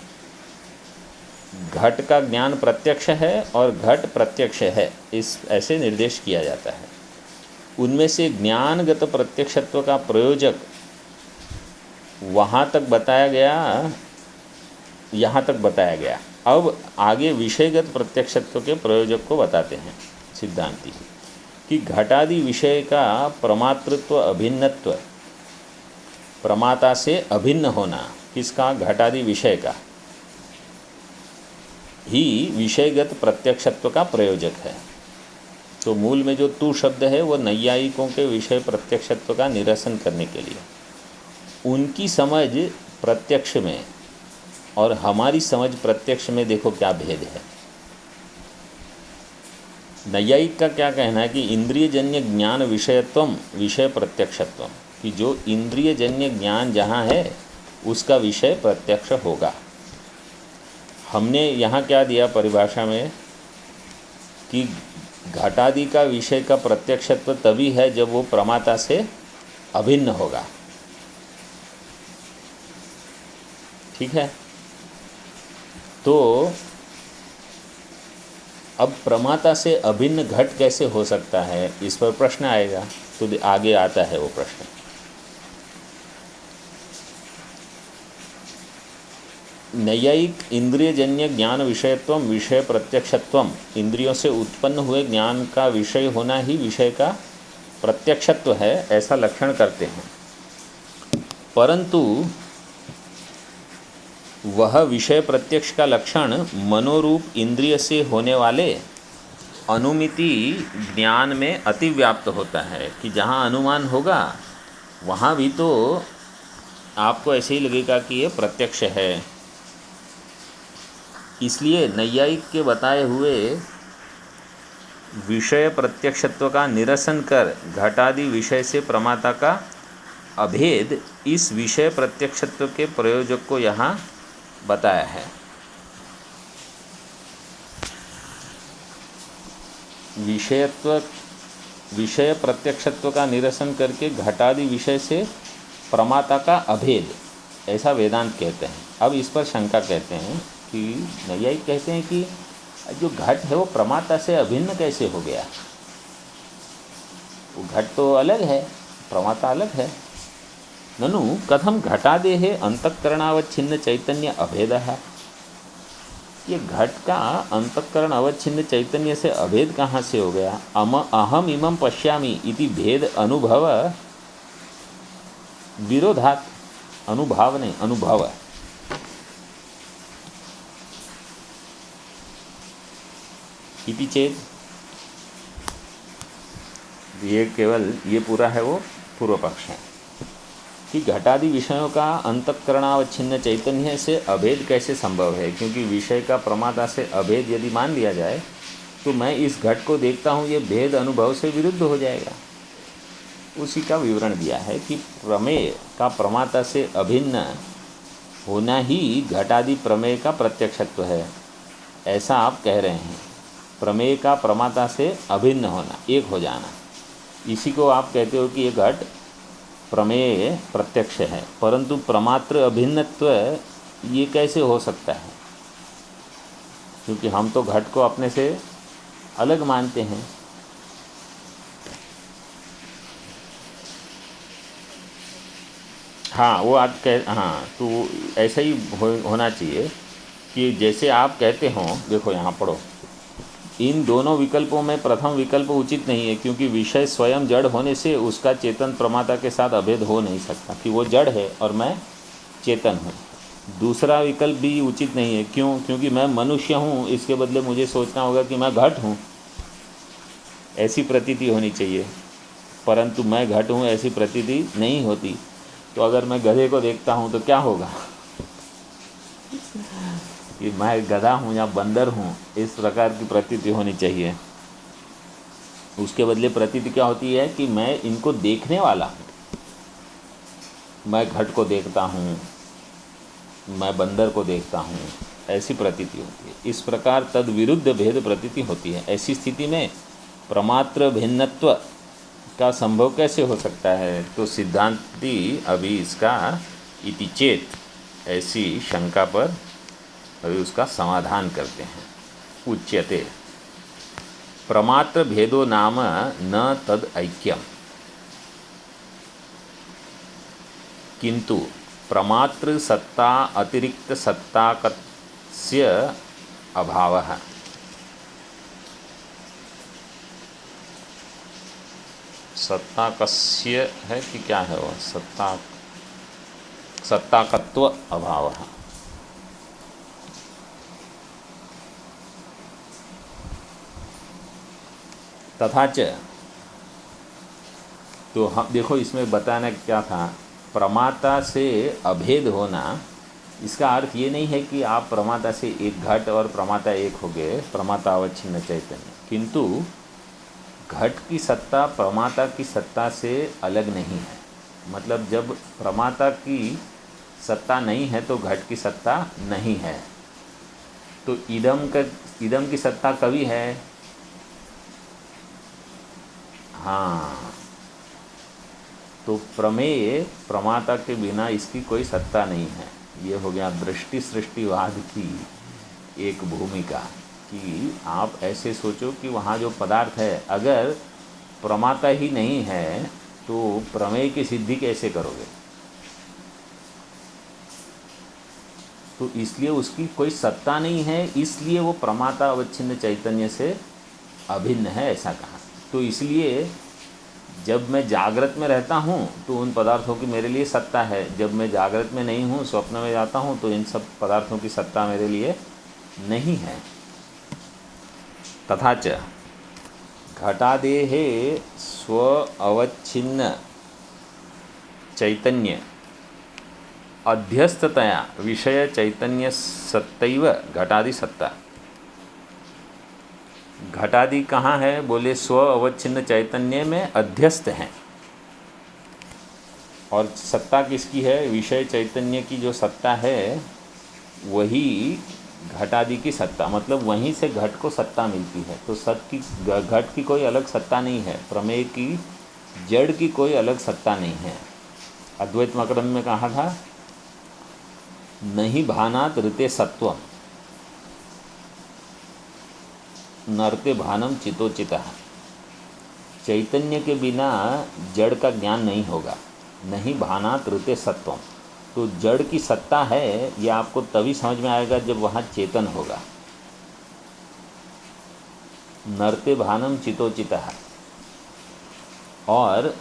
घट का ज्ञान प्रत्यक्ष है और घट प्रत्यक्ष है, इस ऐसे निर्देश किया जाता है। उनमें से ज्ञानगत प्रत्यक्षत्व का प्रयोजक वहाँ तक बताया गया, यहाँ तक बताया गया। अब आगे विषयगत प्रत्यक्षत्व के प्रयोजक को बताते हैं सिद्धांती कि घटादि विषय का प्रमातृत्व अभिन्नत्व, प्रमाता से अभिन्न होना, किसका? घटादि विषय का, ही विषयगत प्रत्यक्षत्व का प्रयोजक है। तो मूल में जो तू शब्द है वो नैयायिकों के विषय प्रत्यक्षत्व का निरसन करने के लिए, उनकी समझ प्रत्यक्ष में और हमारी समझ प्रत्यक्ष में देखो क्या भेद है। नैयायिक का क्या कहना है कि इंद्रियजन्य ज्ञान विषयत्वम विषय प्रत्यक्षत्वम, कि जो इंद्रियजन्य ज्ञान जहाँ है उसका विषय प्रत्यक्ष होगा। हमने यहाँ क्या दिया परिभाषा में कि घटादि का विषय का प्रत्यक्षत्व तभी है जब वो प्रमाता से अभिन्न होगा। ठीक है, तो अब प्रमाता से अभिन्न घट कैसे हो सकता है, इस पर प्रश्न आएगा। तो आगे आता है वो प्रश्न। नैयायिक इंद्रियजन्य ज्ञान विषयत्वम विषय प्रत्यक्षत्वम, इंद्रियों से उत्पन्न हुए ज्ञान का विषय होना ही विषय का प्रत्यक्षत्व है, ऐसा लक्षण करते हैं। परंतु वह विषय प्रत्यक्ष का लक्षण मनोरूप इंद्रिय से होने वाले अनुमिति ज्ञान में अतिव्याप्त होता है, कि जहाँ अनुमान होगा वहाँ भी तो आपको ऐसे ही लगेगा कि ये प्रत्यक्ष है। इसलिए नैयायिक के बताए हुए विषय प्रत्यक्षत्व का निरसन कर घटादि विषय से प्रमाता का अभेद, इस विषय प्रत्यक्षत्व के प्रयोजक को यहाँ बताया है। विषय प्रत्यक्षत्व का निरसन करके घटादि विषय से प्रमाता का अभेद, ऐसा वेदांत कहते हैं। अब इस पर शंका कहते हैं कि नैयायिक कहते हैं कि जो घट है वो प्रमाता से अभिन्न कैसे हो गया, वो घट तो अलग है, प्रमाता अलग है। ननु कथम घटादेः अंतःकरणावच्छिन्न चैतन्य अभेदः, ये घट का अंतःकरण अवच्छिन्न चैतन्य से अभेद कहाँ से हो गया। अहम इमं पश्यामि इति भेद अनुभव विरोधात्, अनुभाव नहीं अनुभव, इति चेत, ये केवल ये पूरा है वो पूर्व पक्ष है कि घटादि विषयों का अंतःकरणावच्छिन्न चैतन्य से अभेद कैसे संभव है, क्योंकि विषय का प्रमाता से अभेद यदि मान लिया जाए तो मैं इस घट को देखता हूँ, ये भेद अनुभव से विरुद्ध हो जाएगा। उसी का विवरण दिया है कि प्रमेय का प्रमाता से अभिन्न होना ही घटादि प्रमेय का प्रत्यक्षत्व है, ऐसा आप कह रहे हैं। प्रमेय का प्रमाता से अभिन्न होना, एक हो जाना, इसी को आप कहते हो कि ये घट प्रमेय प्रत्यक्ष है। परंतु प्रमात्र अभिन्नत्व ये कैसे हो सकता है, क्योंकि हम तो घट को अपने से अलग मानते हैं। हाँ वो आप हाँ तो ऐसा ही होना चाहिए कि जैसे आप कहते हो, देखो यहाँ पढ़ो, इन दोनों विकल्पों में प्रथम विकल्प उचित नहीं है, क्योंकि विषय स्वयं जड़ होने से उसका चेतन प्रमाता के साथ अभेद हो नहीं सकता, कि वो जड़ है और मैं चेतन हूँ। दूसरा विकल्प भी उचित नहीं है, क्यों? क्योंकि मैं मनुष्य हूँ, इसके बदले मुझे सोचना होगा कि मैं घट हूँ, ऐसी प्रतीति होनी चाहिए। परंतु मैं घट हूँ ऐसी प्रतीति नहीं होती। तो अगर मैं गधे को देखता हूँ तो क्या होगा कि मैं गधा हूँ या बंदर हूँ, इस प्रकार की प्रतीति होनी चाहिए। उसके बदले प्रतीति क्या होती है कि मैं इनको देखने वाला हूँ, मैं घट को देखता हूँ, मैं बंदर को देखता हूँ, ऐसी प्रतीति होती है। इस प्रकार तद विरुद्ध भेद प्रतीति होती है। ऐसी स्थिति में प्रमात्र भिन्नत्व का संभव कैसे हो सकता है? तो सिद्धांती अभी इसका इति चेत, ऐसी शंका पर अभी उसका समाधान करते हैं। उच्यते प्रमात्र भेदो नाम न तद ऐक्यम, किंतु प्रमात्र सत्ता अतिरिक्त सत्ताकस्य अभावः। सत्ताकस्य है कि क्या है वो, सत्ताकत्व अभावः। तथा च, तो हम देखो इसमें बताना क्या था, प्रमाता से अभेद होना, इसका अर्थ ये नहीं है कि आप प्रमाता से एक घट और प्रमाता एक हो गए, प्रमाता अवच्छिन्न चैतन्य, किंतु घट की सत्ता प्रमाता की सत्ता से अलग नहीं है। मतलब जब प्रमाता की सत्ता नहीं है तो घट की सत्ता नहीं है। तो इदम की सत्ता कभी है, हाँ, तो प्रमेय प्रमाता के बिना इसकी कोई सत्ता नहीं है। ये हो गया दृष्टि सृष्टिवाद की एक भूमिका, कि आप ऐसे सोचो कि वहाँ जो पदार्थ है अगर प्रमाता ही नहीं है तो प्रमेय की सिद्धि कैसे करोगे। तो इसलिए उसकी कोई सत्ता नहीं है, इसलिए वो प्रमाता अवच्छिन्न चैतन्य से अभिन्न है, ऐसा कहा। तो इसलिए जब मैं जागृत में रहता हूँ तो उन पदार्थों की मेरे लिए सत्ता है, जब मैं जागृत में नहीं हूँ, स्वप्न में जाता हूँ, तो इन सब पदार्थों की सत्ता मेरे लिए नहीं है। तथा च घटादेहे स्व अवच्छिन्न चैतन्य अध्यस्ततया विषय चैतन्य सत्तैव घटादि सत्ता। घटादि कहाँ है, बोले स्व अवच्छिन्न चैतन्य में अध्यस्त हैं, और सत्ता किसकी है, विषय चैतन्य की जो सत्ता है वही घटादि की सत्ता, मतलब वहीं से घट को सत्ता मिलती है। तो घट की कोई अलग सत्ता नहीं है, प्रमेय की जड़ की कोई अलग सत्ता नहीं है। अद्वैत मकरंद में कहा था, नहीं भानात ऋते सत्वम नरते भानम चितोचितः। चैतन्य के बिना जड़ का ज्ञान नहीं होगा। नहीं भानात ऋते सत्वम, तो जड़ की सत्ता है ये आपको तभी समझ में आएगा जब वहाँ चेतन होगा। नरते भानम चितोचितः, और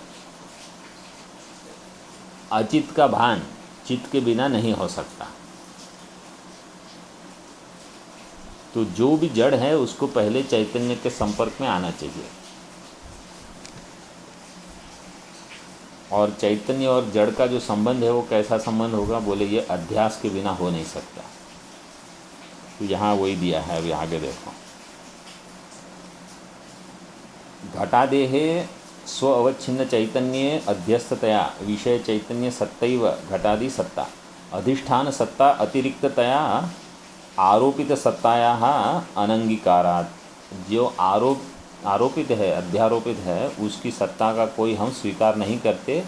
अचित का भान चित्त के बिना नहीं हो सकता। तो जो भी जड़ है उसको पहले चैतन्य के संपर्क में आना चाहिए, और चैतन्य और जड़ का जो संबंध है वो कैसा संबंध होगा, बोले ये अध्यास के बिना हो नहीं सकता। तो यहाँ वही दिया है, अभी आगे देखो। घटादेहे स्व अवच्छिन्न चैतन्य अध्यस्ततया विषय चैतन्य सत्तैव घटादि सत्ता। अधिष्ठान सत्ता अतिरिक्ततया आरोपित सत्तायाः अनंगीकारात्। जो आरोपित है, अध्यारोपित है, उसकी सत्ता का कोई हम स्वीकार नहीं करते।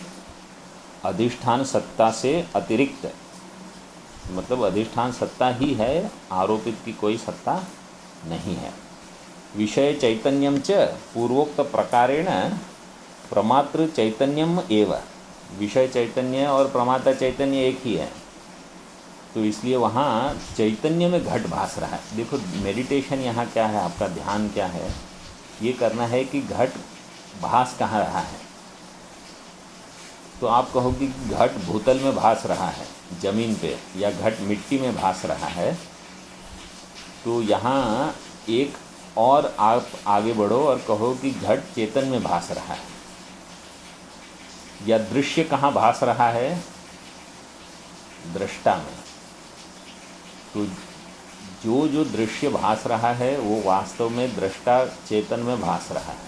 अधिष्ठान सत्ता से अतिरिक्त, मतलब अधिष्ठान सत्ता ही है, आरोपित की कोई सत्ता नहीं है। विषय चैतन्यम च पूर्वोक्त प्रकारेण प्रमात्र चैतन्यम एव। विषय चैतन्य और प्रमाता चैतन्य एक ही है, तो इसलिए वहाँ चैतन्य में घट भास रहा है। देखो मेडिटेशन यहाँ क्या है, आपका ध्यान क्या है, ये करना है कि घट भास कहाँ रहा है। तो आप कहोगे कि घट भूतल में भास रहा है ज़मीन पे, या घट मिट्टी में भास रहा है, तो यहाँ एक और आप आगे बढ़ो और कहो कि घट चेतन में भास रहा है। या दृश्य कहाँ भास रहा है, दृष्टा में। तो जो दृश्य भास रहा है वो वास्तव में दृष्टा चेतन में भास रहा है,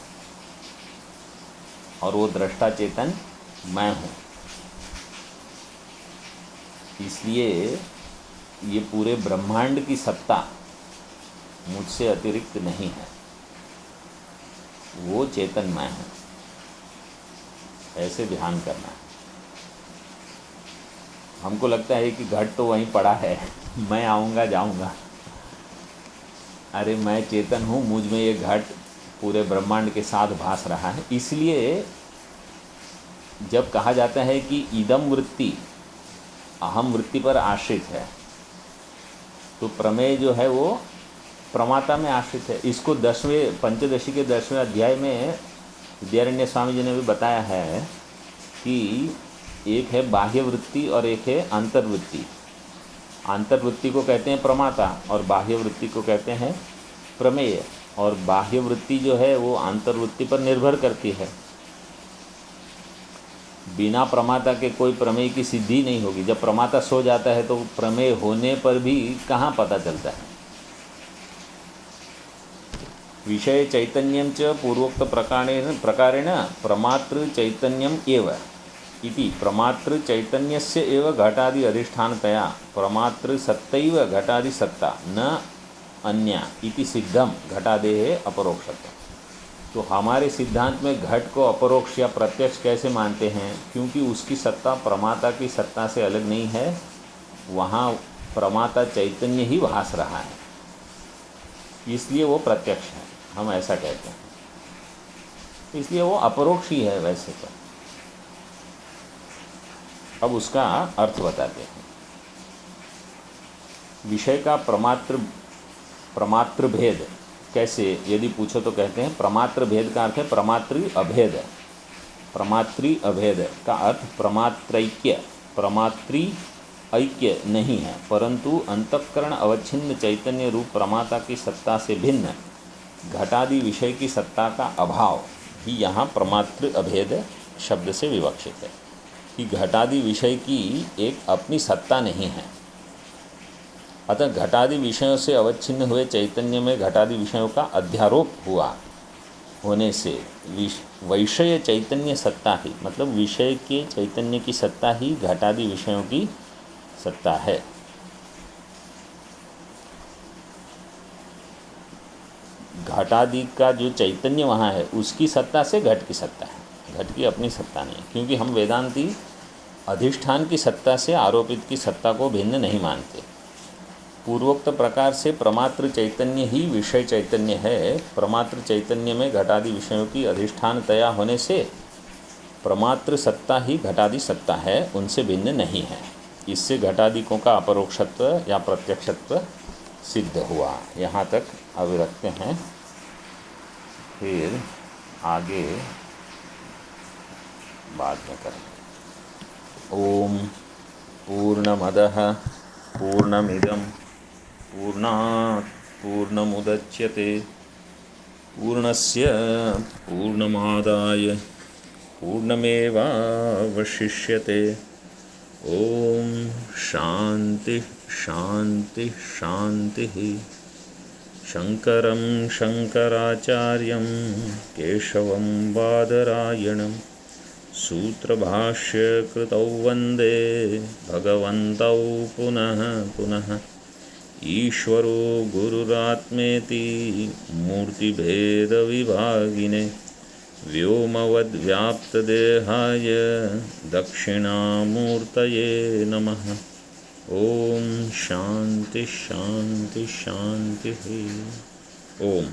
और वो दृष्टा चेतन मैं हूँ। इसलिए ये पूरे ब्रह्मांड की सत्ता मुझसे अतिरिक्त नहीं है, वो चेतन मैं हूँ। ऐसे ध्यान करना है। हमको लगता है कि घट तो वहीं पड़ा है, मैं आऊँगा जाऊँगा। अरे मैं चेतन हूँ, मुझ में ये घट पूरे ब्रह्मांड के साथ भास रहा है। इसलिए जब कहा जाता है कि इदम वृत्ति अहम वृत्ति पर आश्रित है, तो प्रमेय जो है वो प्रमाता में आश्रित है। इसको 10वें पंचदशी के 10वें अध्याय में विद्यारण्य स्वामी जी ने भी बताया है कि एक है बाह्य वृत्ति और एक है अंतर्वृत्ति। अंतर्वृत्ति को कहते हैं प्रमाता और बाह्य वृत्ति को कहते हैं प्रमेय। और बाह्य वृत्ति जो है वो आंतरवृत्ति पर निर्भर करती है। बिना प्रमाता के कोई प्रमेय की सिद्धि नहीं होगी। जब प्रमाता सो जाता है तो प्रमेय होने पर भी कहाँ पता चलता है। विषय चैतन्यं च पूर्वोक्त प्रकारेण प्रमातृ चैतन्यम एव इति प्रमातृ चैतन्यस्य एव घटादि अधिष्ठानतया प्रमातृ सत्तैव घटादि सत्ता न अन्या इति सिद्धम घटादेः अपरोक्षत्वम्। तो हमारे सिद्धांत में घट को अपरोक्ष या प्रत्यक्ष कैसे मानते हैं? क्योंकि उसकी सत्ता प्रमाता की सत्ता से अलग नहीं है, वहाँ प्रमाता चैतन्य ही भास रहा है, इसलिए वो प्रत्यक्ष है, हम ऐसा कहते हैं। इसलिए वो अपरोक्ष ही है वैसे तो। अब उसका अर्थ बताते हैं। विषय का प्रमात्र भेद कैसे यदि पूछो तो कहते हैं प्रमात्र भेद का अर्थ है प्रमात्री अभेद। प्रमात्री अभेद का अर्थ प्रमात्रैक्य, प्रमात्री ऐक्य नहीं है, परंतु अंतःकरण अवच्छिन्न चैतन्य रूप प्रमाता की सत्ता से भिन्न घटादि विषय की सत्ता का अभाव ही यहाँ प्रमात्र अभेद शब्द से विवक्षित है कि घटादि विषय की एक अपनी सत्ता नहीं है। अतः घटादि विषयों से अवच्छिन्न हुए चैतन्य में घटादि विषयों का अध्यारोप हुआ होने से वैषय चैतन्य सत्ता ही, मतलब विषय के चैतन्य की सत्ता ही घटादि विषयों की सत्ता है। घटादि का जो चैतन्य वहाँ है उसकी सत्ता से घट की सत्ता है, घट की अपनी सत्ता नहीं, क्योंकि हम वेदांती अधिष्ठान की सत्ता से आरोपित की सत्ता को भिन्न नहीं मानते। पूर्वोक्त प्रकार से प्रमात्र चैतन्य ही विषय चैतन्य है। प्रमात्र चैतन्य में घटादि विषयों की अधिष्ठानतया होने से प्रमात्र सत्ता ही घटादि सत्ता है, उनसे भिन्न नहीं है। इससे घटादिकों का अपरोक्षत्व या प्रत्यक्षत्व सिद्ध हुआ। यहाँ तक अब रखते हैं, फिर आगे बाद में करेंगे। ओम पूर्णमदः पूर्णमिदं पूर्णात् पूर्णमुदच्यते पूर्णस्य पूर्णमादाय पूर्णमेवावशिष्यते। ओम शांति शांति शांति। शंकरं शंकराचार्यं केशवं बादरायणं सूत्रभाष्यकृतौ वन्दे भगवन्तौ पुनः पुनः। ईश्वरो गुरुरात्मेति मूर्तिभेदविभागिने व्योमवद्व्याप्तदेहाय दक्षिणामूर्तये नमः। ओम शांति शांति शांति। ओम।